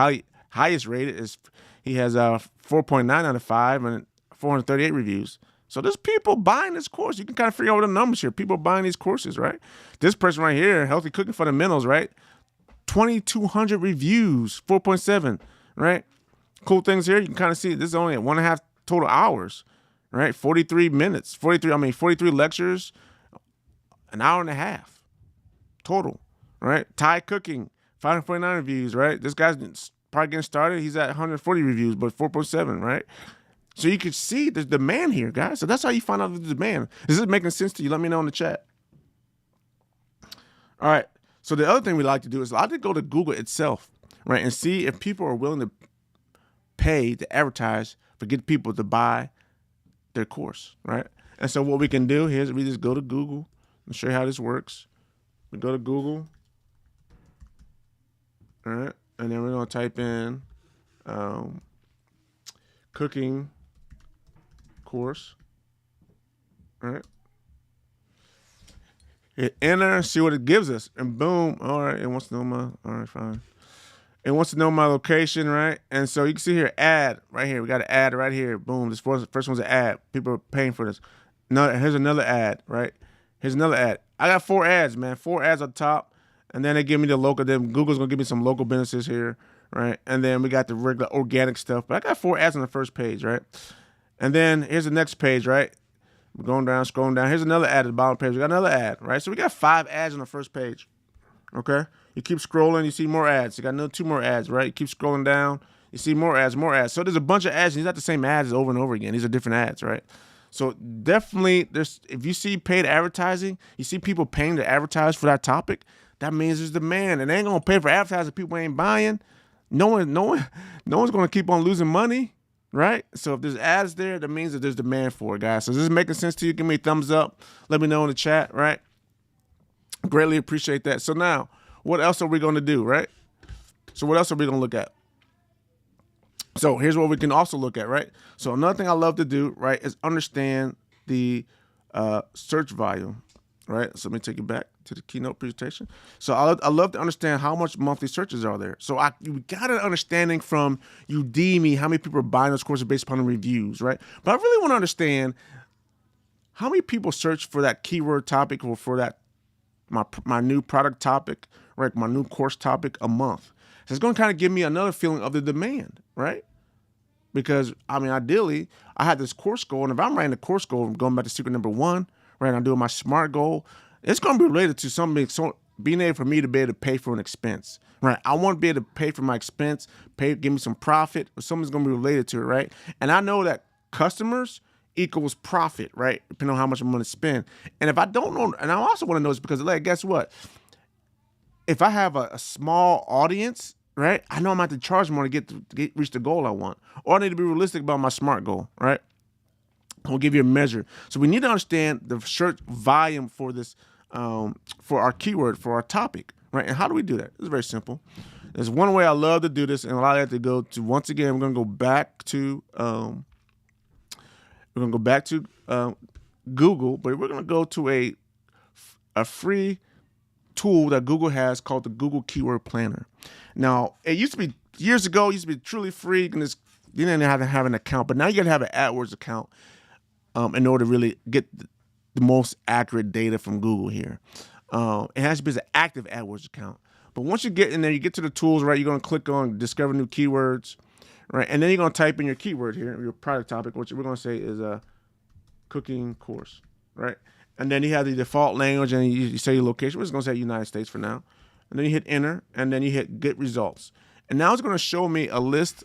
highest rated, he has 4.9 out of 5 and 438 reviews. So there's people buying this course. You can kind of figure out the numbers here. People buying these courses, right? This person right here, Healthy Cooking Fundamentals, right? 2,200 reviews, 4.7, right? Cool things here. You can kind of see this is only at 1.5 total hours, right? 43 lectures, an hour and a half total, right? Thai Cooking, 549 reviews, right? This guy's probably getting started. He's at 140 reviews, but 4.7, right? So you can see there's demand here, guys. So that's how you find out the demand. Is this making sense to you? Let me know in the chat. All right. So the other thing we like to do is I like to go to Google itself, right, and see if people are willing to pay to advertise for get people to buy their course, right? And so what we can do here is we just go to Google and show you how this works. We go to Google, all right, and then we're going to type in cooking course, all right. Hit enter, see what it gives us, and boom, all right, it wants to know all right, fine. It wants to know my location, right? And so you can see here, ad, right here. We got an ad right here. Boom, this first one's an ad. People are paying for this. No, here's another ad, right? Here's another ad. I got 4 ads, man. 4 ads on top. And then they give me the local, then Google's gonna give me some local businesses here, right? And then we got the regular organic stuff. But I got 4 ads on the first page, right? And then here's the next page, right? We're going down, scrolling down. Here's another ad at the bottom page. We got another ad, right? So we got 5 ads on the first page, okay? You keep scrolling, you see more ads. You got another 2 more ads, right? You keep scrolling down, you see more ads, more ads. So there's a bunch of ads. These are not the same ads over and over again. These are different ads, right? So definitely, if you see paid advertising, you see people paying to advertise for that topic, that means there's demand. And they ain't gonna pay for advertising people ain't buying. No one's gonna keep on losing money, right? So if there's ads there, that means that there's demand for it, guys. So is this making sense to you? Give me a thumbs up. Let me know in the chat, right? Greatly appreciate that. So now, what else are we gonna do, right? So what else are we gonna look at? So here's what we can also look at, right? So another thing I love to do, right, is understand the search volume, right? So let me take you back to the keynote presentation. So I love to understand how much monthly searches are there. So you got an understanding from Udemy how many people are buying those courses based upon the reviews, right? But I really want to understand how many people search for that keyword topic or for that my new product topic, right? My new course topic a month. So it's going to kind of give me another feeling of the demand, right? Because, I mean, ideally, I had this course goal, and if I'm writing a course goal, I'm going back to secret number 1, right? I'm doing my SMART goal. It's going to be related to something, being able for me to be able to pay for an expense, right? I want to be able to pay for my expense, give me some profit, or something's going to be related to it, right? And I know that customers equals profit, right? Depending on how much I'm going to spend. And if I don't know, and I also want to know this because, like, guess what? If I have a small audience, right, I know I'm going to have to charge more to reach the goal I want. Or I need to be realistic about my SMART goal, right? I'll give you a measure. So we need to understand the search volume for this, for our keyword, for our topic, right? And how do we do that? It's very simple. There's one way I love to do this, and a lot of that to go to. Once again, we're gonna go back to Google, but we're gonna go to a free tool that Google has called the Google Keyword Planner. Now, it used to be years ago. It used to be truly free. You didn't have to have an account, but now you got to have an AdWords account in order to really get the most accurate data from Google here. It has to be an active AdWords account. But once you get in there, you get to the tools, right? You're going to click on Discover New Keywords, right? And then you're going to type in your keyword here, your product topic, which we're going to say is a cooking course, right? And then you have the default language, and you say your location. We're just going to say United States for now. And then you hit enter, and then you hit get results. And now it's going to show me a list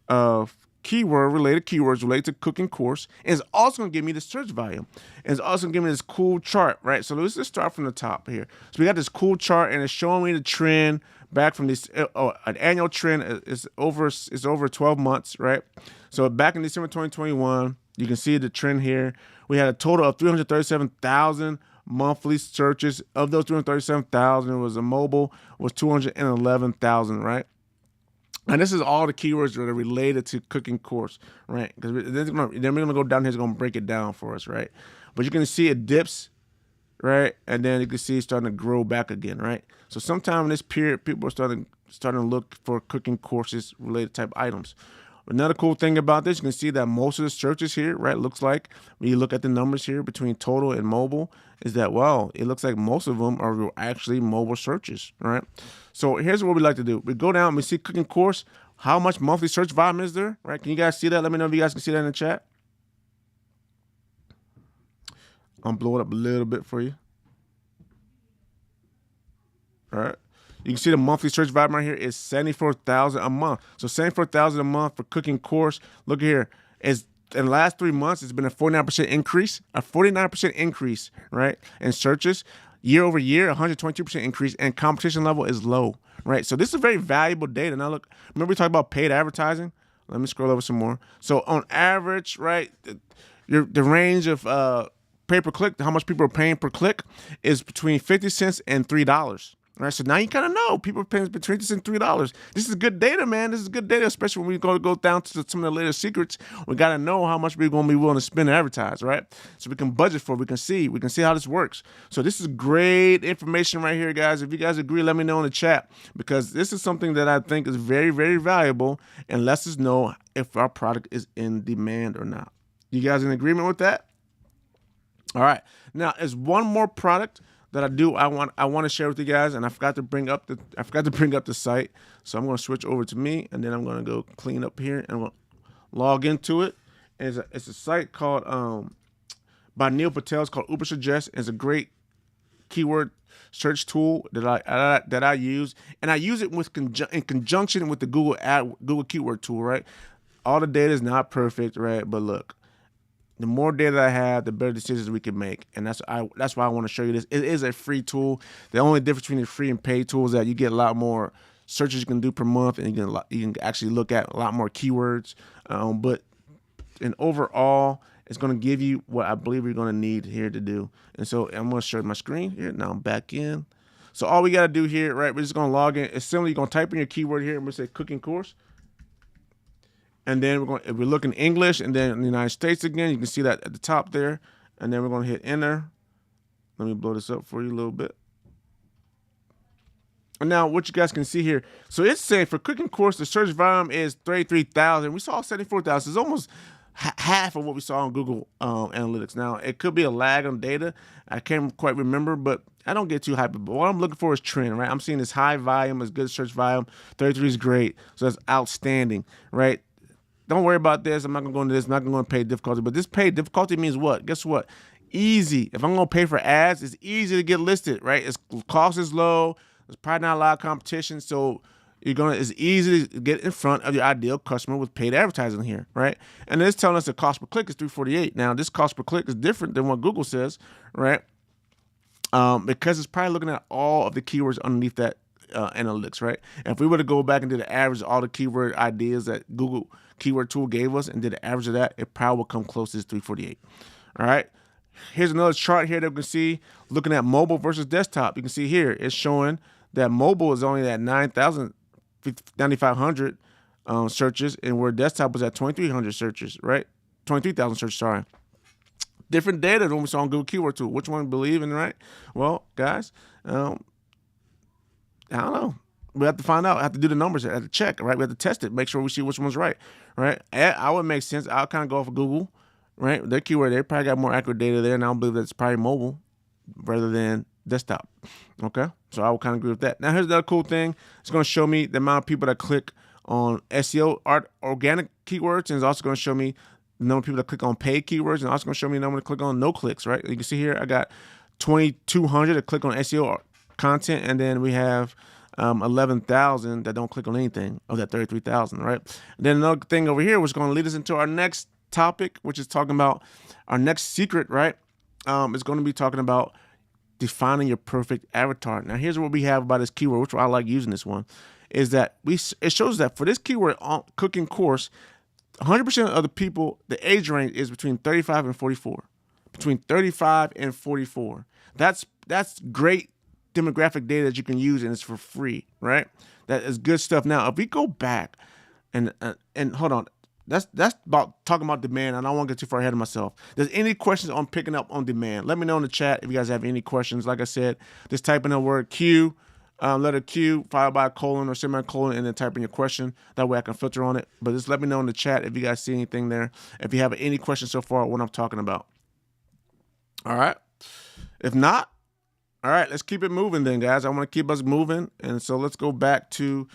of related keywords related to cooking course. And it's also going to give me the search volume. And it's also going to give me this cool chart, right? So let's just start from the top here. So we got this cool chart, and it's showing me the trend back from this an annual trend is over 12 months, right? So back in December 2021, you can see the trend here. We had a total of 337,000 monthly searches. Of those 337,000, it was a mobile was 211,000, right? And this is all the keywords that are related to cooking course, right? Because then we're going to go down here, it's going to break it down for us, right? But you can see it dips, right? And then you can see it's starting to grow back again, right? So sometime in this period, people are starting to look for cooking courses related type items. Another cool thing about this, you can see that most of the searches here, right, looks like when you look at the numbers here between total and mobile, is that, well, it looks like most of them are actually mobile searches, right? So here's what we like to do. We go down, we see cooking course. How much monthly search volume is there, right? Can you guys see that? Let me know if you guys can see that in the chat. I'll blow it up a little bit for you. All right. You can see the monthly search volume right here is 74,000 a month. So 74,000 a month for cooking course. Look here. In the last 3 months, it's been a 49% increase, right, in searches. Year over year, 122% increase, and competition level is low, right? So this is very valuable data. Now look, remember we talked about paid advertising? Let me scroll over some more. So on average, right, the range of pay per click, how much people are paying per click, is between 50 cents and $3. All right, so now you kind of know people are paying between $2 and $3. This is good data, man. This is good data, especially when we go down to some of the later secrets. We got to know how much we're going to be willing to spend and advertise, right? So we can budget for it. We can see how this works. So this is great information right here, guys. If you guys agree, let me know in the chat, because this is something that I think is very, very valuable and lets us know if our product is in demand or not. You guys in agreement with that? All right. Now, there's one more product that I want to share with you guys, and I forgot to bring up the site, so I'm going to switch over to me, and then I'm going to go clean up here, and I'm going to log into it. And it's a site called by Neil Patel. It's called Uber Suggest. It's a great keyword search tool that I use, and I use it in conjunction with the Google keyword tool. Right, all the data is not perfect, right? But look, the more data I have, the better decisions we can make. And that's why I want to show you this. It is a free tool. The only difference between the free and paid tool is that you get a lot more searches you can do per month, and you can actually look at a lot more keywords. But overall, it's going to give you what I believe you're going to need here to do. And so I'm going to share my screen here. Now I'm back in. So all we got to do here, right, we're just going to log in. It's simply you're going to type in your keyword here, and we're going to say cooking course. And then we're looking English, and then in the United States again, you can see that at the top there. And then we're going to hit enter. Let me blow this up for you a little bit. And now what you guys can see here. So it's saying for cooking course, the search volume is 33,000. We saw 74,000. It's almost half of what we saw on Google Analytics. Now, it could be a lag on data. I can't quite remember, but I don't get too hyped. But what I'm looking for is trend, right? I'm seeing this high volume, this good search volume. 33 is great. So that's outstanding, right? Don't worry about this. I'm not going to go into this. I'm not going to go into paid difficulty. But this paid difficulty means what? Guess what? Easy. If I'm going to pay for ads, it's easy to get listed, right? Cost is low. There's probably not a lot of competition. So it's easy to get in front of your ideal customer with paid advertising here, right? And it's telling us the cost per click is $348. Now, this cost per click is different than what Google says, right? Because it's probably looking at all of the keywords underneath that analytics, right? And if we were to go back and do the average of all the keyword ideas that Google keyword tool gave us and did the average of that, it probably will come close to 348. All right. Here's another chart here that we can see looking at mobile versus desktop. You can see here it's showing that mobile is only at 9,500 searches, and where desktop was at 2,300 searches, right? 23,000 searches, sorry. Different data than we saw on Google Keyword Tool. Which one to believe in, right? Well, guys, I don't know. We have to find out. I have to do the numbers. I have to check, right? We have to test it, make sure we see which one's right, right? I would make sense. I'll kind of go off of Google, right? Their keyword, they probably got more accurate data there, and I don't believe that it's probably mobile rather than desktop, okay? So I would kind of agree with that. Now, here's another cool thing. It's going to show me the amount of people that click on SEO, organic keywords, and it's also going to show me the number of people that click on paid keywords, and also going to show me the number that click on no clicks, right? You can see here, I got 2,200 that click on SEO content, and then we have 11,000 that don't click on anything of that 33,000, right? And then another thing over here, which is going to lead us into our next topic, which is talking about our next secret, right? It's going to be talking about defining your perfect avatar. Now, here's what we have about this keyword, which I like using this one, is that it shows that for this keyword cooking course, 100% of the people, the age range is between 35 and 44. Between 35 and 44. That's great demographic data that you can use, and it's for free, right? That is good stuff. Now, if we go back and hold on, that's about talking about demand. I don't want to get too far ahead of myself. There's any questions on picking up on demand? Let me know in the chat if you guys have any questions. Like I said, just type in the word Q, letter Q, followed by a colon or semicolon, and then type in your question. That way I can filter on it. But just let me know in the chat if you guys see anything there. If you have any questions so far, what I'm talking about. All right. If not, all right, let's keep it moving then, guys. I want to keep us moving. And so let's go back to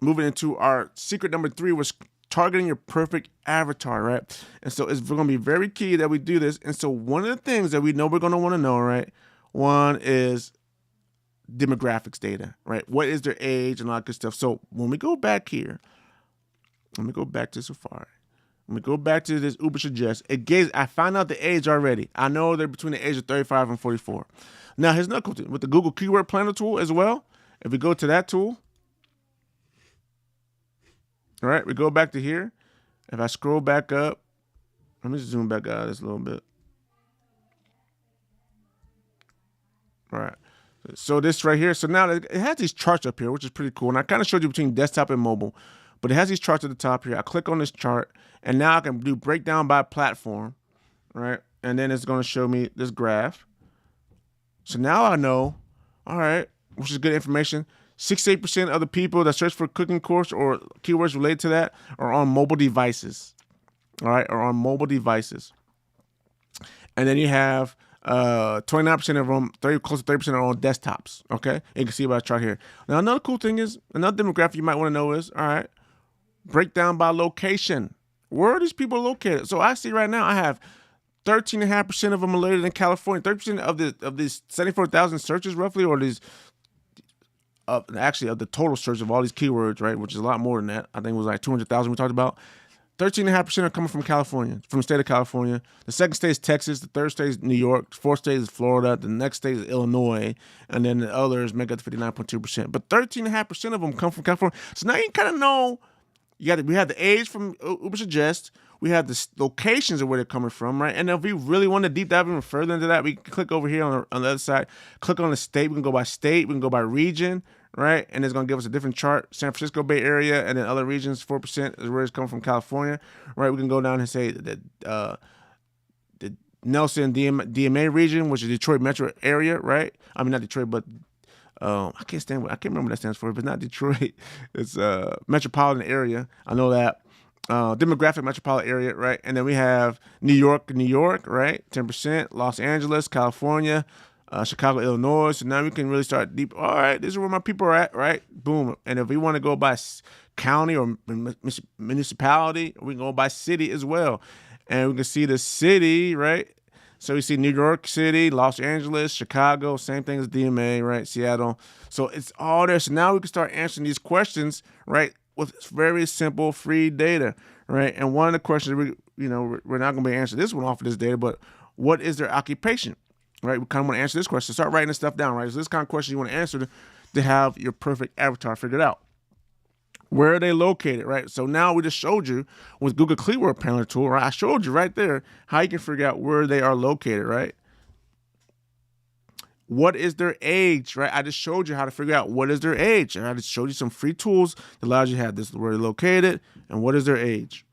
moving into our secret number 3, was targeting your perfect avatar, right? And so it's going to be very key that we do this. And so one of the things that we know we're going to want to know, right? One is demographics data, right? What is their age and all that good stuff. So when we go back here, let me go back to Safari. Let me go back to this Uber Suggest. I found out the age already. I know they're between the age of 35 and 44. Now, here's another cool thing. With the Google Keyword Planner tool as well, if we go to that tool, all right, we go back to here. If I scroll back up, let me zoom back out of this a little bit. All right. So this right here. So now it has these charts up here, which is pretty cool. And I kind of showed you between desktop and mobile. But it has these charts at the top here. I click on this chart, and now I can do breakdown by platform, right? And then it's going to show me this graph. So now I know, all right, which is good information. 68% of the people that search for cooking course or keywords related to that are on mobile devices, all right, are on mobile devices. And then you have 29% of them, close to 30% are on desktops, okay? You can see what I chart here. Now, another cool thing is, another demographic you might want to know is, all right, breakdown by location. Where are these people located? So I see right now I have 13.5% of them related in California. 30% of these 74,000 searches roughly, or these actually of the total search of all these keywords, right? Which is a lot more than that. I think it was like 200,000 we talked about. 13.5% are coming from California, from the state of California. The second state is Texas. The third state is New York. The fourth state is Florida. The next state is Illinois. And then the others make up 59.2%. But 13.5% of them come from California. So now you kind of know, we have the age from Uber Suggest. We have the locations of where they're coming from, right? And if we really want to deep dive even further into that, we can click over here on the other side, click on the state. We can go by state. We can go by region, right? And it's going to give us a different chart. San Francisco Bay Area, and then other regions, 4% is where it's coming from California, right? We can go down and say that the Nelson DMA region, which is Detroit metro area, right? I mean, not Detroit, but I can't remember what that stands for, but it's not Detroit. It's metropolitan area. I know that. Demographic metropolitan area, right? And then we have New York, right? 10%. Los Angeles, California, Chicago, Illinois. So now we can really start deep. All right, this is where my people are at, right? Boom. And if we want to go by county or municipality, we can go by city as well. And we can see the city, right? So we see New York City, Los Angeles, Chicago, same thing as DMA, right? Seattle. So it's all there. So now we can start answering these questions, right? With very simple free data, right? And one of the questions we're not going to be answering this one off of this data, but what is their occupation, right? We kind of want to answer this question. Start writing this stuff down, right? So this kind of question you want to answer to have your perfect avatar figured out. Where are they located, right? So now we just showed you with Google Keyword Planner tool, right? I showed you right there how you can figure out where they are located, right? What is their age, right? I just showed you how to figure out what is their age. And I just showed you some free tools that allows you to have this, where they're located and what is their age.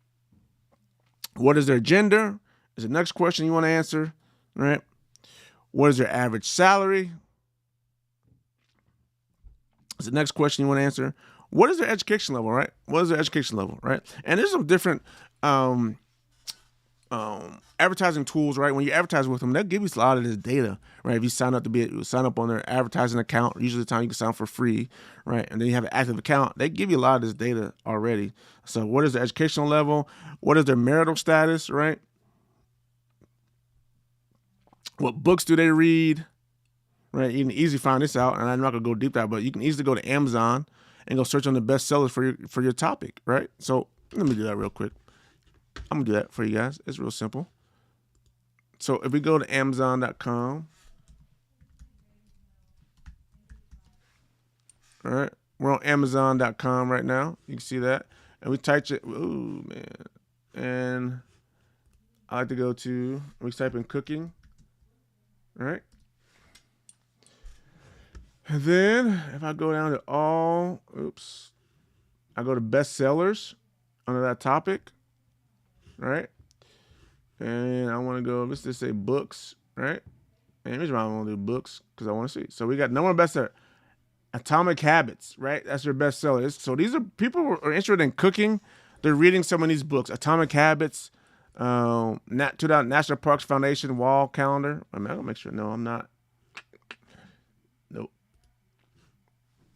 What is their gender is the next question you want to answer, right? What is their average salary? Is the next question you want to answer. What is their education level, right? What is their education level, right? And there's some different advertising tools, right? When you advertise with them, they'll give you a lot of this data, right? If you sign up on their advertising account, usually the time you can sign up for free, right? And then you have an active account, they give you a lot of this data already. So what is their educational level? What is their marital status, right? What books do they read, right? You can easily find this out, and I'm not gonna go deep dive, but you can easily go to Amazon and go search on the best sellers for your topic, right? So let me do that real quick. I'm gonna do that for you guys. It's real simple. So if we go to Amazon.com, all right, we're on Amazon.com right now. You can see that, and we type it. Ooh man, and I like to go to. We type in cooking, all right. And then if I go down to I go to best sellers under that topic, right? And I want to go, let's just say books, right? And here's why I want to do books, because I want to see. So we got number one bestseller, Atomic Habits, right? That's your bestseller. So these are people who are interested in cooking. They're reading some of these books. Atomic Habits, 2000 National Parks Foundation Wall Calendar. I mean, I'm gonna make sure. No, I'm not. Nope.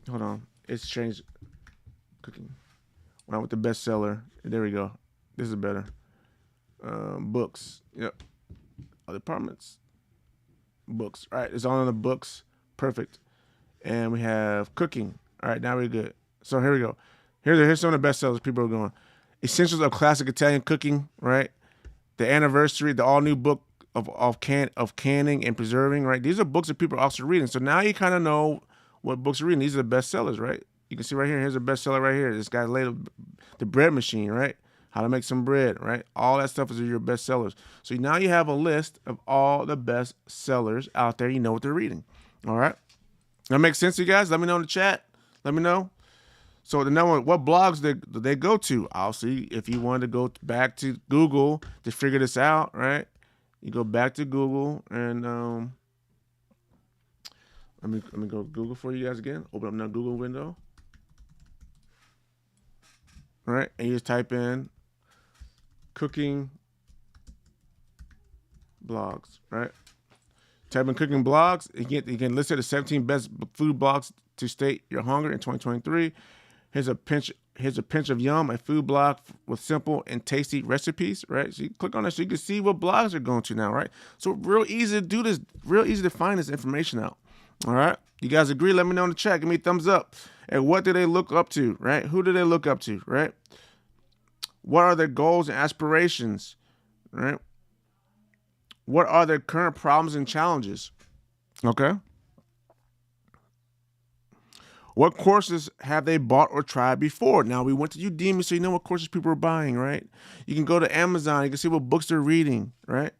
Hold on. It's changed. Cooking. When I went to bestseller, there we go. This is better. Books. Yep. Other departments. Books. All right. It's all in the books. Perfect. And we have cooking. All right. Now we're good. So here we go. Here's some of the bestsellers people are going. Essentials of Classic Italian Cooking. Right. The Anniversary. The all new book of canning and preserving. Right. These are books that people are also reading. So now you kind of know what books are reading. These are the bestsellers. Right. You can see right here. Here's a bestseller right here. This guy laid the bread machine. Right. How to make some bread, right? All that stuff is your best sellers. So now you have a list of all the best sellers out there. You know what they're reading. All right. That makes sense to you guys? Let me know in the chat. Let me know. So the number, what blogs they go to? I'll see if you want to go back to Google to figure this out, right? You go back to Google and let me go Google for you guys again. Open up that Google window. All right, and you just type in cooking blogs, right? Type in cooking blogs. You can list it as 17 best food blogs to state your hunger in 2023. Here's a pinch of yum, a food blog with simple and tasty recipes, right? So you click on it so you can see what blogs are going to now, right? So real easy to do this, real easy to find this information out. All right. You guys agree? Let me know in the chat. Give me a thumbs up. And what do they look up to, right? Who do they look up to, right? What are their goals and aspirations, right? What are their current problems and challenges? Okay. What courses have they bought or tried before? Now, we went to Udemy, so you know what courses people are buying, right? You can go to Amazon. You can see what books they're reading, right?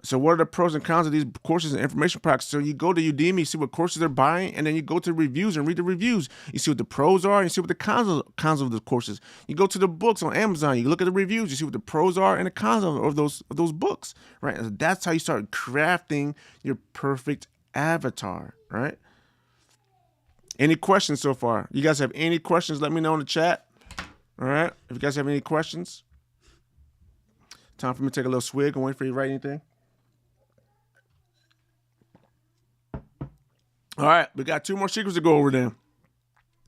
So what are the pros and cons of these courses and information products? So you go to Udemy, see what courses they're buying, and then you go to reviews and read the reviews. You see what the pros are, and you see what the cons of the courses. You go to the books on Amazon, you look at the reviews, you see what the pros are and the cons of those books, right? And that's how you start crafting your perfect avatar, right? Any questions so far? You guys have any questions? Let me know in the chat. All right. If you guys have any questions, time for me to take a little swig and wait for you to write anything. All right, we got 2 more secrets to go over then.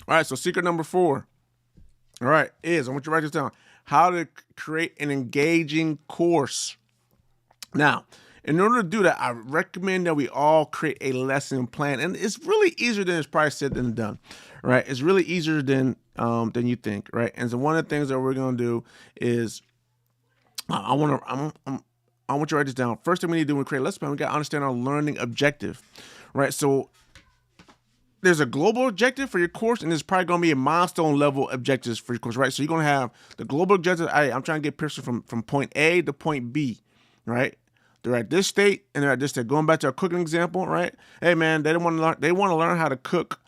All right, so secret number 4, all right, is, I want you to write this down, how to create an engaging course. Now, in order to do that, I recommend that we all create a lesson plan. And it's really easier than it's probably said than done, right? It's really easier than you think, right? And so one of the things that we're going to do is I want you to write this down. First thing we need to do when we create a lesson plan, we got to understand our learning objective, right? So there's a global objective for your course, and there's probably going to be a milestone level objectives for your course, right? So you're going to have the global objective. I'm trying to get person from point A to point B, right? They're at this state and they're at this state. Going back to our cooking example, right? Hey man, they want to learn. They want to learn how to cook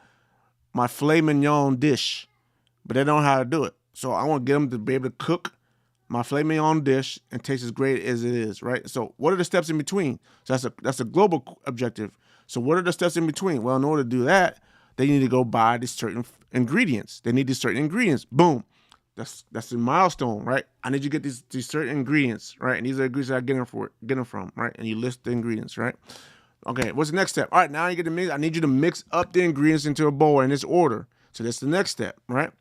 my filet mignon dish, but they don't know how to do it. So I want to get them to be able to cook my filet mignon dish and taste as great as it is, right? So what are the steps in between? So that's a global objective. So what are the steps in between? Well, in order to do that, they need to go buy these certain ingredients. They need these certain ingredients. Boom. That's a milestone, right? I need you to get these certain ingredients, right? And these are ingredients that I get them from, right? And you list the ingredients, right? Okay, what's the next step? All right, now you get to mix. I need you to mix up the ingredients into a bowl in this order. So that's the next step, right?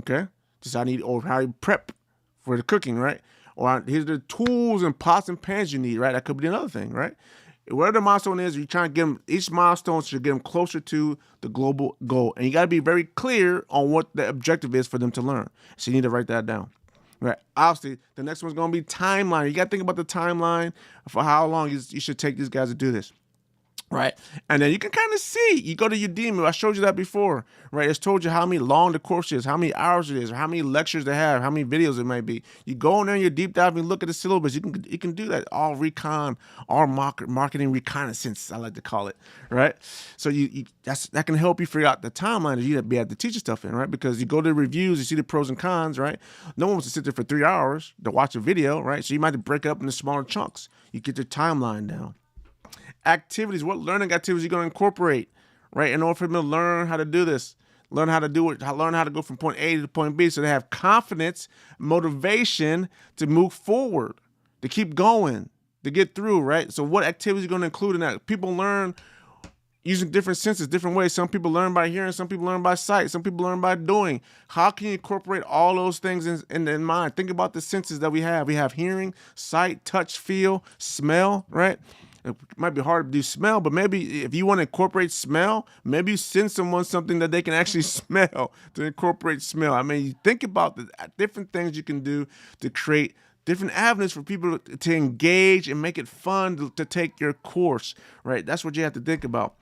Okay, just or how you prep for the cooking, right? Or here's the tools and pots and pans you need, right? That could be another thing, right? Whatever the milestone is, you're trying to get them, each milestone should get them closer to the global goal. And you got to be very clear on what the objective is for them to learn. So you need to write that down. Right. Obviously, the next one's going to be timeline. You got to think about the timeline for how long you should take these guys to do this. Right. And then you can kind of see, you go to Udemy. I showed you that before, right? It's told you how many long the course is, how many hours it is, or how many lectures they have, how many videos it might be. You go in there and you deep dive and look at the syllabus. You can do that. All marketing reconnaissance, I like to call it, right? So that can help you figure out the timeline that you have to teach stuff in, right? Because you go to the reviews, you see the pros and cons, right? No one wants to sit there for 3 hours to watch a video, right? So you might have to break it up into smaller chunks. You get your timeline down. Activities, what learning activities you're going to incorporate, right? In order for them to learn how to do this, learn how to do it, learn how to go from point A to point B so they have confidence, motivation to move forward, to keep going, to get through, right? So what activities are you going to include in that? People learn using different senses, different ways. Some people learn by hearing, some people learn by sight, some people learn by doing. How can you incorporate all those things in mind? Think about the senses that we have. We have hearing, sight, touch, feel, smell, right? It might be hard to do smell, but maybe if you want to incorporate smell, maybe you send someone something that they can actually smell to incorporate smell. I mean, you think about the different things you can do to create different avenues for people to engage and make it fun to take your course, right? That's what you have to think about.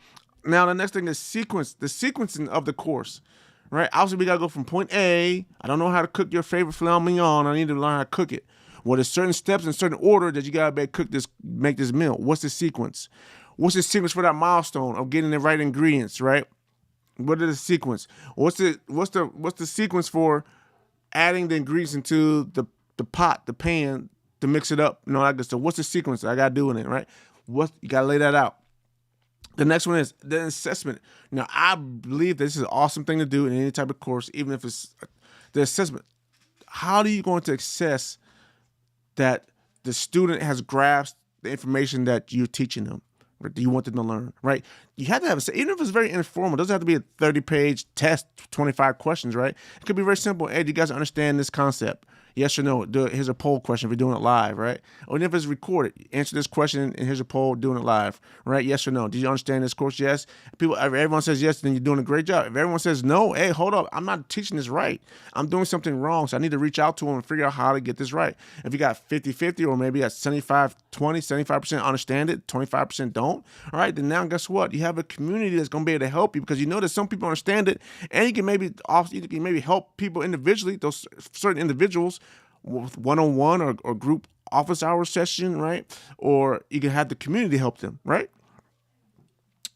Now, the next thing is the sequencing of the course, right? Obviously, we got to go from point A. I don't know how to cook your favorite filet mignon. I need to learn how to cook it. Well, there's certain steps in certain order that you gotta make this meal. What's the sequence? What's the sequence for that milestone of getting the right ingredients, right? What is the sequence? What's the sequence for adding the ingredients into the pot, the pan to mix it up? You know, like so. What's the sequence I gotta do in it, right? You gotta lay that out. The next one is the assessment. Now, I believe this is an awesome thing to do in any type of course, even if it's the assessment. How are you going to assess that the student has grasped the information that you're teaching them, or do you want them to learn, right? You have to have, even if it's very informal, it doesn't have to be a 30-page test, 25 questions, right? It could be very simple. Hey, do you guys understand this concept? Yes or no? Here's a poll question if you're doing it live, right? Or even if it's recorded, answer this question and here's a poll doing it live, right? Yes or no? Do you understand this course? Yes. Everyone says yes, then you're doing a great job. If everyone says no, hey, hold up, I'm not teaching this right. I'm doing something wrong, so I need to reach out to them and figure out how to get this right. If you got 50-50 or maybe at 75-20, 75% understand it, 25% don't, all right, then now guess what? You have a community that's going to be able to help you because you know that some people understand it, and you can maybe help people individually, those certain individuals, with one-on-one or group office hour session, right? Or you can have the community help them, right?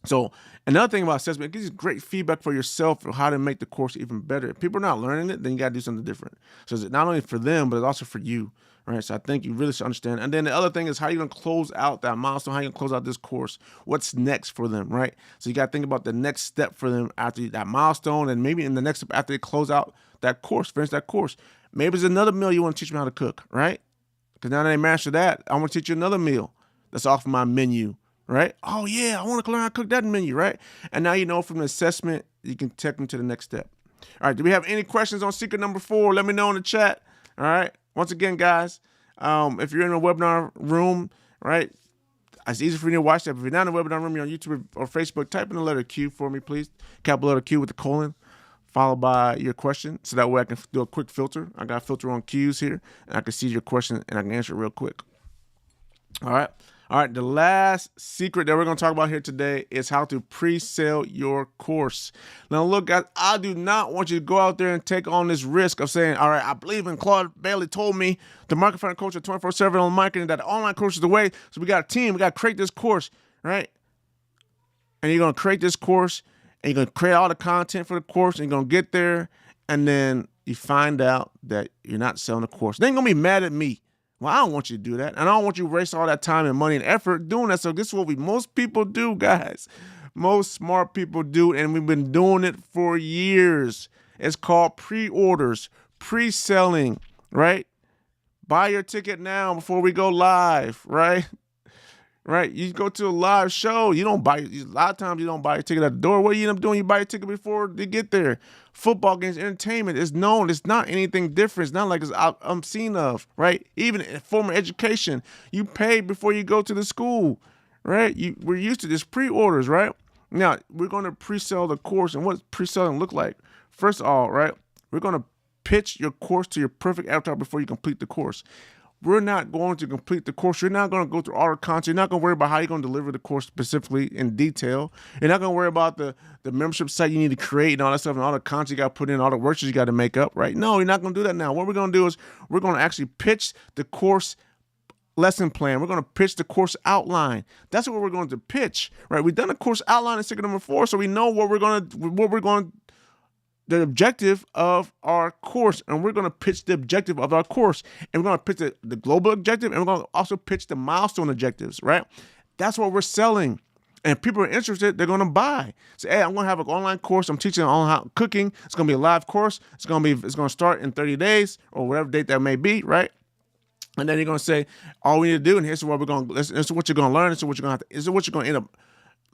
So another thing about assessment, it gives you great feedback for yourself on how to make the course even better. If people are not learning it, then you got to do something different. So it's not only for them, but it's also for you, right? So I think you really should understand. And then the other thing is how you're going to close out that milestone, how you're going to close out this course. What's next for them, right? So you got to think about the next step for them after that milestone, and maybe in the next step after they close out that course, finish that course. Maybe it's another meal you want to teach them how to cook, right? Because now that they master that, I want to teach you another meal that's off of my menu, right? Oh, yeah, I want to learn how to cook that menu, right? And now you know from the assessment, you can take them to the next step. All right, do we have any questions on secret number 4? Let me know in the chat, all right? Once again, guys, if you're in a webinar room, right, it's easy for you to watch that. If you're not in a webinar room, you're on YouTube or Facebook, type in the letter Q for me, please. Capital letter Q with the colon, followed by your question, so that way I can do a quick filter. I got a filter on Q's here, and I can see your question, and I can answer it real quick. All right. All right, the last secret that we're going to talk about here today is how to pre-sell your course. Now, look, guys, I do not want you to go out there and take on this risk of saying, all right, I believe in Claude Bailey told me, the market founder coach at 24/7 on marketing, that online course is the way. So we got a team. We got to create this course, right? And you're going to create this course, and you're going to create all the content for the course, and you're going to get there, and then you find out that you're not selling the course. Then you're going to be mad at me. Well, I don't want you to do that. And I don't want you to waste all that time and money and effort doing that. So this is what most people do, guys. Most smart people do, and we've been doing it for years. It's called pre-orders, pre-selling, right? Buy your ticket now before we go live, right? Right? You go to a live show, you don't buy, a lot of times you don't buy your ticket at the door. What do you end up doing? You buy your ticket before they get there. Football games, entertainment is known. It's not anything different. It's not like it's I'm seen of, right? Even in former education, you pay before you go to the school, right? We're used to this pre-orders, right? Now, we're going to pre-sell the course. And what does pre-selling look like? First of all, right, we're going to pitch your course to your perfect avatar before you complete the course. We're not going to complete the course. You're not going to go through all the content. You're not going to worry about how you're going to deliver the course specifically in detail. You're not going to worry about the membership site you need to create and all that stuff and all the content you got to put in, all the worksheets you got to make up, right? No, you're not going to do that now. What we're going to do is we're going to actually pitch the course lesson plan. We're going to pitch the course outline. That's what we're going to pitch, right? We've done a course outline in secret number 4, so we know the objective of our course, and we're going to pitch the objective of our course, and we're going to pitch the global objective, and we're going to also pitch the milestone objectives, right? That's what we're selling, and people are interested. They're going to buy. Say, hey, I'm going to have an online course. I'm teaching on how cooking. It's going to be a live course. It's going to start in 30 days or whatever date that may be, right? And then you're going to say, all we need to do, and here's what this is what you're going to learn. This is what you're going to this is what you're going to end up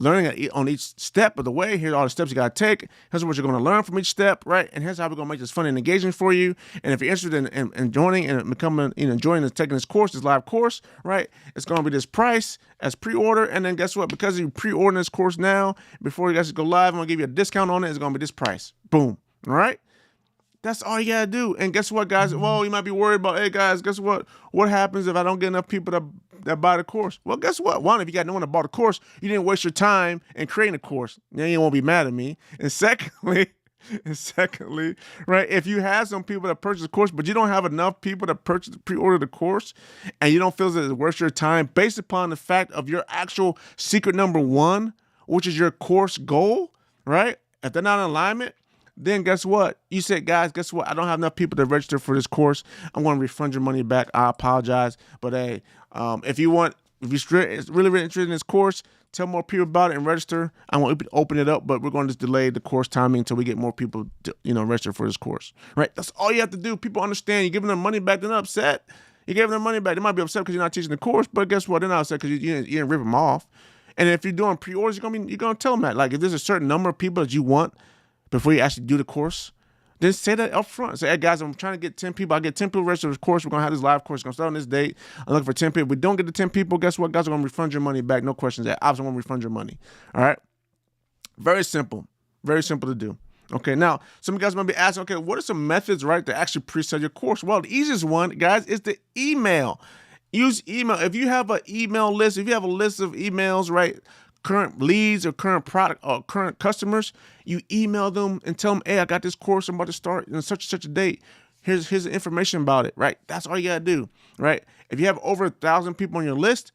learning on each step of the way. Here's all the steps you got to take. Here's what you're going to learn from each step, right? And here's how we're going to make this fun and engaging for you. And if you're interested in joining and becoming, joining and taking this course, this live course, right? It's going to be this price as pre-order. And then guess what? Because you pre-order this course now, before you guys go live, I'm going to give you a discount on it. It's going to be this price. Boom. All right? That's all you gotta do. And guess what, guys? Well, you might be worried about, hey, guys, guess what? What happens if I don't get enough people that buy the course? Well, guess what? One, if you got no one that bought a course, you didn't waste your time in creating a course. Then you won't be mad at me. And secondly, right, if you have some people that purchase the course, but you don't have enough people that pre-order the course, and you don't feel that it's worth your time based upon the fact of your actual secret number 1, which is your course goal, right? If they're not in alignment, then guess what? You said, guys, guess what? I don't have enough people to register for this course. I'm going to refund your money back. I apologize. But hey, if you're really, really interested in this course, tell more people about it and register. I won't open it up, but we're going to just delay the course timing until we get more people to, register for this course, right? That's all you have to do. People understand. You're giving them money back. They're not upset. You gave them money back. They might be upset because you're not teaching the course, but guess what? They're not upset because you didn't rip them off. And if you're doing pre-orders, you're going to tell them that. Like if there's a certain number of people that you want before you actually do the course, then say that up front. Say, hey, guys, I'm trying to get 10 people. I get 10 people registered for this course. We're going to have this live course. It's going to start on this date. I'm looking for 10 people. If we don't get the 10 people, guess what, guys? I'm going to refund your money back. No questions asked. I'm going to refund your money. All right? Very simple. Very simple to do. Okay, now, some of you guys might be asking, okay, what are some methods, right, to actually pre-sell your course? Well, the easiest one, guys, is the email. Use email. If you have an email list, if you have a list of emails, right, current leads or current product or current customers, you email them and tell them, hey, I got this course I'm about to start in such and such a date. Here's the information about it, right? That's all you gotta do, right? If you have over 1,000 people on your list,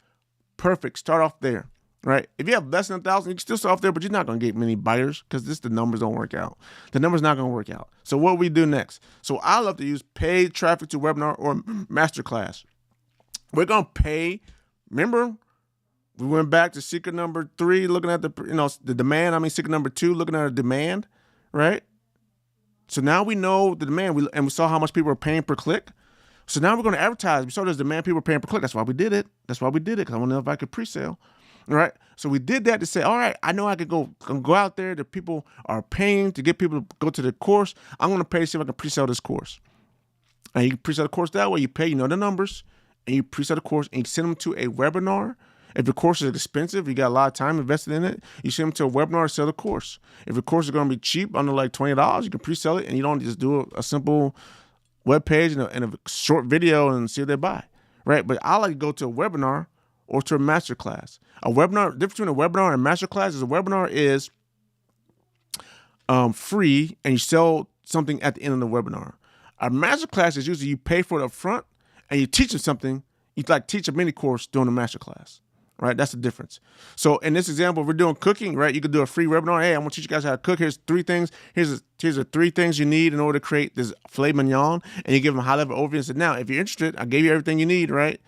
perfect. Start off there, right? If you have less than 1,000, you can still start off there, but you're not gonna get many buyers because the numbers don't work out. The numbers not gonna work out. So what we do next? So I love to use paid traffic to webinar or masterclass. We're gonna pay. Remember, we went back to secret number 3, looking at the demand. Secret number 2, looking at the demand, right? So now we know the demand, we saw how much people are paying per click. So now we're going to advertise. We saw there's demand, people are paying per click. That's why we did it. Because I want to know if I could pre-sale, all right? So we did that to say, all right, I know I could go out there. The people are paying to get people to go to the course. I'm going to pay to see if I can pre-sell this course. And you can pre-sell the course that way. You pay, the numbers, and you pre-sell the course, and you send them to a webinar. If the course is expensive, you got a lot of time invested in it, you send them to a webinar to sell the course. If the course is going to be cheap, under like $20, you can pre-sell it, and you don't just do a simple web page and a short video and see if they buy, right? But I like to go to a webinar or to a masterclass. A webinar, the difference between a webinar and a masterclass is a webinar is free and you sell something at the end of the webinar. A masterclass is usually you pay for it up front and you teach them something. You like teach a mini course during a masterclass, right? That's the difference. So in this example, if we're doing cooking, right? You could do a free webinar. Hey, I'm gonna teach you guys how to cook. Here's 3 things. Here's the 3 things you need in order to create this filet mignon, and you give them a high level overview and say, now, if you're interested, I gave you everything you need, right?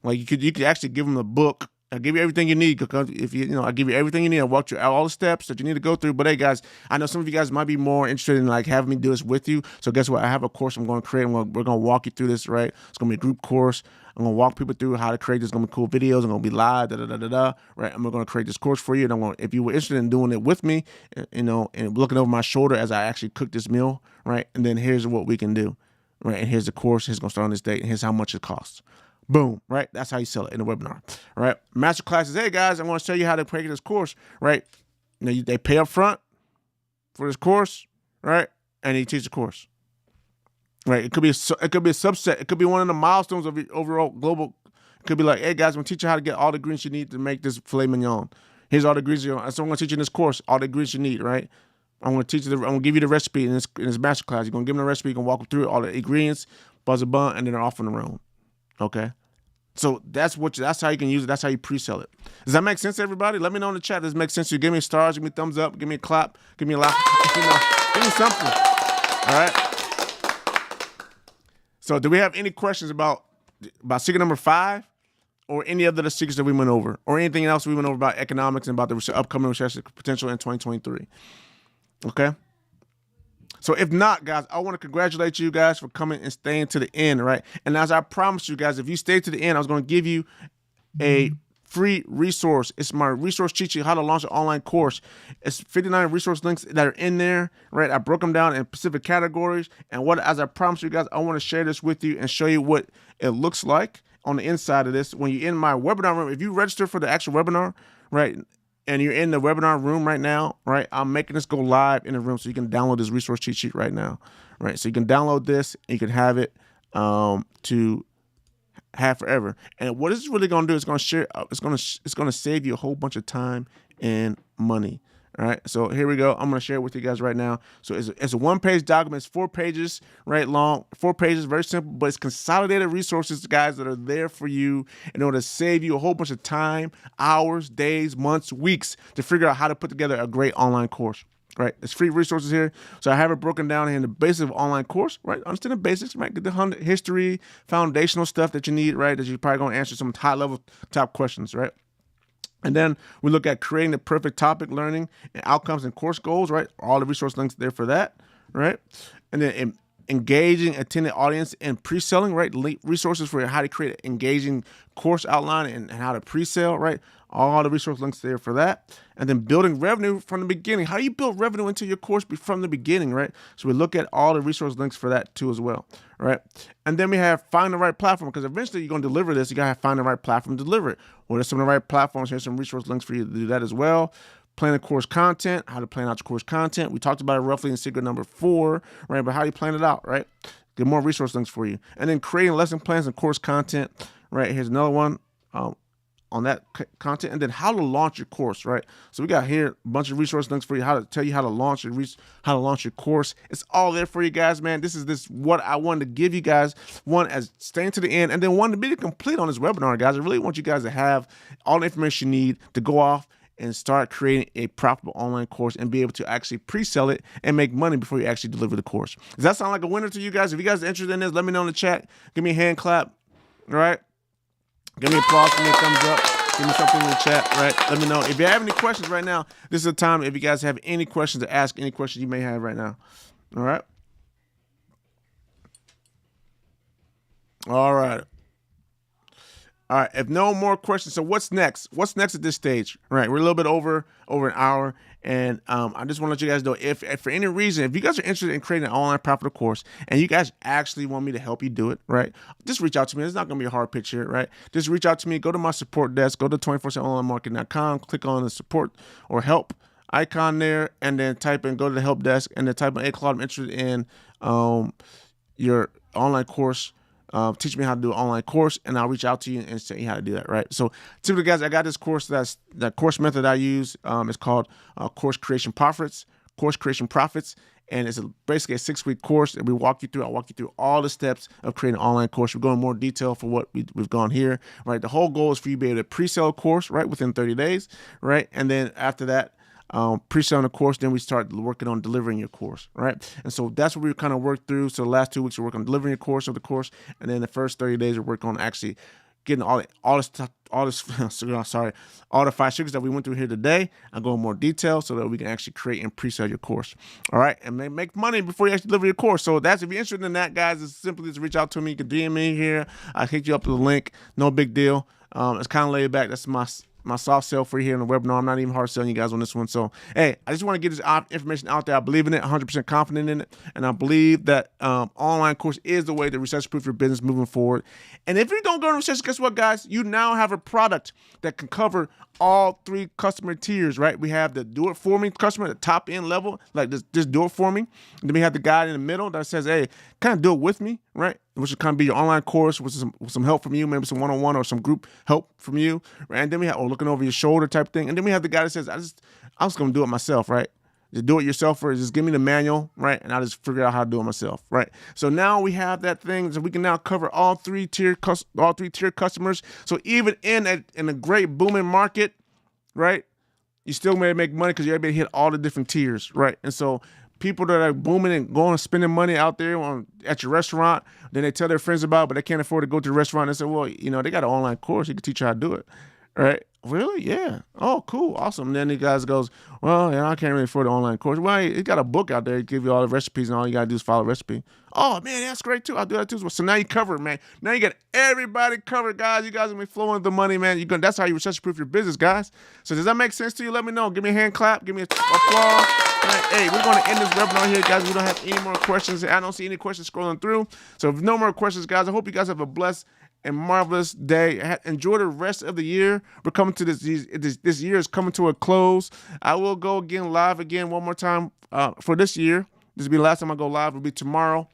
Like you could actually give them a book. I give you everything you need because if I give you everything you need. I walk you all the steps that you need to go through. But hey, guys, I know some of you guys might be more interested in like having me do this with you. So guess what? I have a course I'm going to create. We're going to walk you through this, right? It's going to be a group course. I'm going to walk people through how to create this. It's going to be cool videos. I'm going to be live, right? And we're going to create this course for you. And if you were interested in doing it with me, and looking over my shoulder as I actually cook this meal, right? And then here's what we can do, right? And here's the course. It's going to start on this date. And here's how much it costs. Boom, right? That's how you sell it in a webinar, right? Masterclass is, hey guys, I'm going to show you how to create this course, right? They pay up front for this course, right? And you teach the course, right? It could be a subset. It could be one of the milestones of the overall global. It could be like, hey guys, I'm going to teach you how to get all the ingredients you need to make this filet mignon. Here's all the ingredients. So I'm going to teach you in this course all the ingredients you need, right? I'm going to I'm going to give you the recipe in this masterclass. You're going to give them the recipe. You can walk them through all the ingredients, buzz a bun, and then they're off on their own. Okay, so that's how you can use it. That's how you pre-sell it. Does that make sense, everybody? Let me know in the chat. Does it make sense to you? Give me stars, give me a thumbs up, give me a clap, give me a laugh, give me something. All right. So, do we have any questions about secret number 5, or any other the secrets that we went over, or anything else we went over about economics and about the upcoming recession potential in 2023? Okay. So if not, guys, I want to congratulate you guys for coming and staying to the end, right? And as I promised you guys, if you stay to the end, I was going to give you a free resource. It's my resource cheat sheet, how to launch an online course. It's 59 resource links that are in there, right? I broke them down in specific categories. And as I promised you guys, I want to share this with you and show you what it looks like on the inside of this. When you're in my webinar room, if you register for the actual webinar, right, and you're in the webinar room right now, right, I'm making this go live in the room so you can download this resource cheat sheet right now, right? So you can download this and you can have it to have forever. And what it's really going to do is going to share. It's going to save you a whole bunch of time and money. All right, so here we go. I'm going to share it with you guys right now. So it's a one-page document. It's 4 pages, right, long. 4 pages, very simple, but it's consolidated resources, guys, that are there for you in order to save you a whole bunch of time, hours, days, months, weeks to figure out how to put together a great online course. Right, it's free resources here. So I have it broken down here in the basics of online course, right? Understand the basics, right? Get the history, foundational stuff that you need, right? That you're probably going to answer some high-level top questions, right? And then we look at creating the perfect topic, learning, and outcomes and course goals, right? All the resource links there for that, right? And then engaging attended audience and pre-selling, right? Resources for how to create an engaging course outline and how to pre-sell, right? All the resource links there for that. And then building revenue from the beginning. How do you build revenue into your course from the beginning, right? So we look at all the resource links for that too as well, right? And then we have find the right platform, because eventually you're going to deliver this. You got to find the right platform to deliver it. What are some of the right platforms? Here's some resource links for you to do that as well. Plan the course content, how to plan out your course content. We talked about it roughly in secret number 4, right? But how do you plan it out, right? Get more resource links for you. And then creating lesson plans and course content, right? Here's another one on that content. And then how to launch your course, right? So we got here a bunch of resource links for you, how to tell you how to launch your course. It's all there for you guys, man. This is what I wanted to give you guys. One, as staying to the end, and then one, to be complete on this webinar, guys. I really want you guys to have all the information you need to go off and start creating a profitable online course and be able to actually pre-sell it and make money before you actually deliver the course. Does that sound like a winner to you guys? If you guys are interested in this, let me know in the chat. Give me a hand clap, all right? Give me applause, give me a thumbs up, give me something in the chat, right? Let me know. If you have any questions right now, this is the time. If you guys have any questions to ask, any questions you may have right now, all right? All right. All right, if no more questions, so what's next? What's next at this stage? All right, we're a little bit over an hour, and I just want to let you guys know, if for any reason, if you guys are interested in creating an online profitable course, and you guys actually want me to help you do it, right, just reach out to me. It's not going to be a hard pitch here, right? Just reach out to me. Go to my support desk. Go to 247onlinemarketing.com. Click on the support or help icon there, and then type in, go to the help desk, and then type in, hey, Claude, I'm interested in your online course teach me how to do an online course, and I'll reach out to you and say how to do that, right? So typically, guys, I got this course, that course method I use. It's called Course Creation Profits, and it's basically a 6-week course, and I'll walk you through all the steps of creating an online course. We go in more detail for what we've gone here, right? The whole goal is for you to be able to pre-sell a course, right, within 30 days, right? And then after that, pre-selling the course, then we start working on delivering your course, right? And so that's what we kind of work through. So the last 2 weeks we work on delivering your course, and then the first 30 days we work on actually getting all the 5 sugars that we went through here today. I'll go in more detail so that we can actually create and pre-sell your course. All right, and make money before you actually deliver your course. So that's, if you're interested in that, guys, it's simply just reach out to me. You can DM me here. I'll hit you up with a link. No big deal. It's kind of laid back. That's my soft sell for you here in the webinar. I'm not even hard selling you guys on this one. So, hey, I just want to get this information out there. I believe in it, 100% confident in it. And I believe that online course is the way to recession-proof your business moving forward. And if you don't go to recession, guess what, guys? You now have a product that can cover all 3 customer tiers, right? We have the do-it-for-me customer, the top-end level, like just do it for me. And then we have the guy in the middle that says, hey, kind of do it with me, right? Which will kind of be your online course with some help from you, maybe some one-on-one or some group help from you, right? And then we have looking over your shoulder type thing. And then we have the guy that says, I'm just going to do it myself, right? Just do it yourself, or just give me the manual, right? And I'll just figure out how to do it myself, right? So now we have that thing, so we can now cover all three tier customers. So even in a great booming market, right, you still may make money because you're able to hit all the different tiers, right? And so people that are booming and going and spending money out there at your restaurant, then they tell their friends about it, but they can't afford to go to the restaurant. And say, well, they got an online course. You can teach you how to do it, right? Really? Yeah. Oh, cool. Awesome. And then the guy goes, well, I can't really afford the online course. Well, he got a book out there. He give you all the recipes, and all you got to do is follow the recipe. Oh, man, that's great, too. I'll do that, too. So now you cover it, man. Now you got everybody covered, guys. You guys are going to be flowing the money, man. That's how you recession-proof your business, guys. So does that make sense to you? Let me know. Give me a hand clap. Give me an applause. Hey, we're going to end this webinar here, guys. We don't have any more questions. I don't see any questions scrolling through. So if no more questions, guys, I hope you guys have a blessed and marvelous day. Enjoy the rest of the year. We're coming to this year is coming to a close. I will go live again one more time for this year. This will be the last time I go live. It'll be tomorrow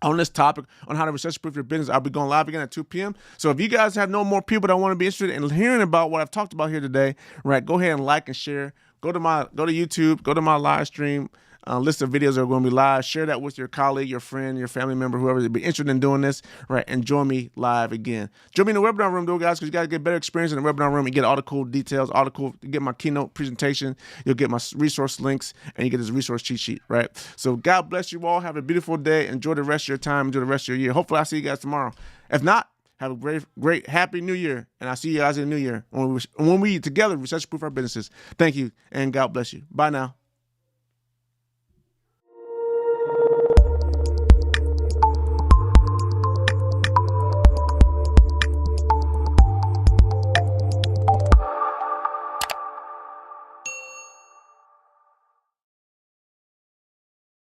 on this topic on how to recession-proof your business. I'll be going live again at 2 p.m. So if you guys have no more people that want to be interested in hearing about what I've talked about here today, right, go ahead and like and share. Go to YouTube, go to my live stream. List of videos that are going to be live. Share that with your colleague, your friend, your family member, whoever would be interested in doing this, right? And join me live again. Join me in the webinar room, though, guys, because you got to get better experience in the webinar room and get all the cool details, you get my keynote presentation, you'll get my resource links, and you get this resource cheat sheet, right? So God bless you all. Have a beautiful day. Enjoy the rest of your time. Enjoy the rest of your year. Hopefully, I'll see you guys tomorrow. If not, have a great, happy New Year, and I'll see you guys in the New Year when we together recession-proof our businesses. Thank you, and God bless you. Bye now.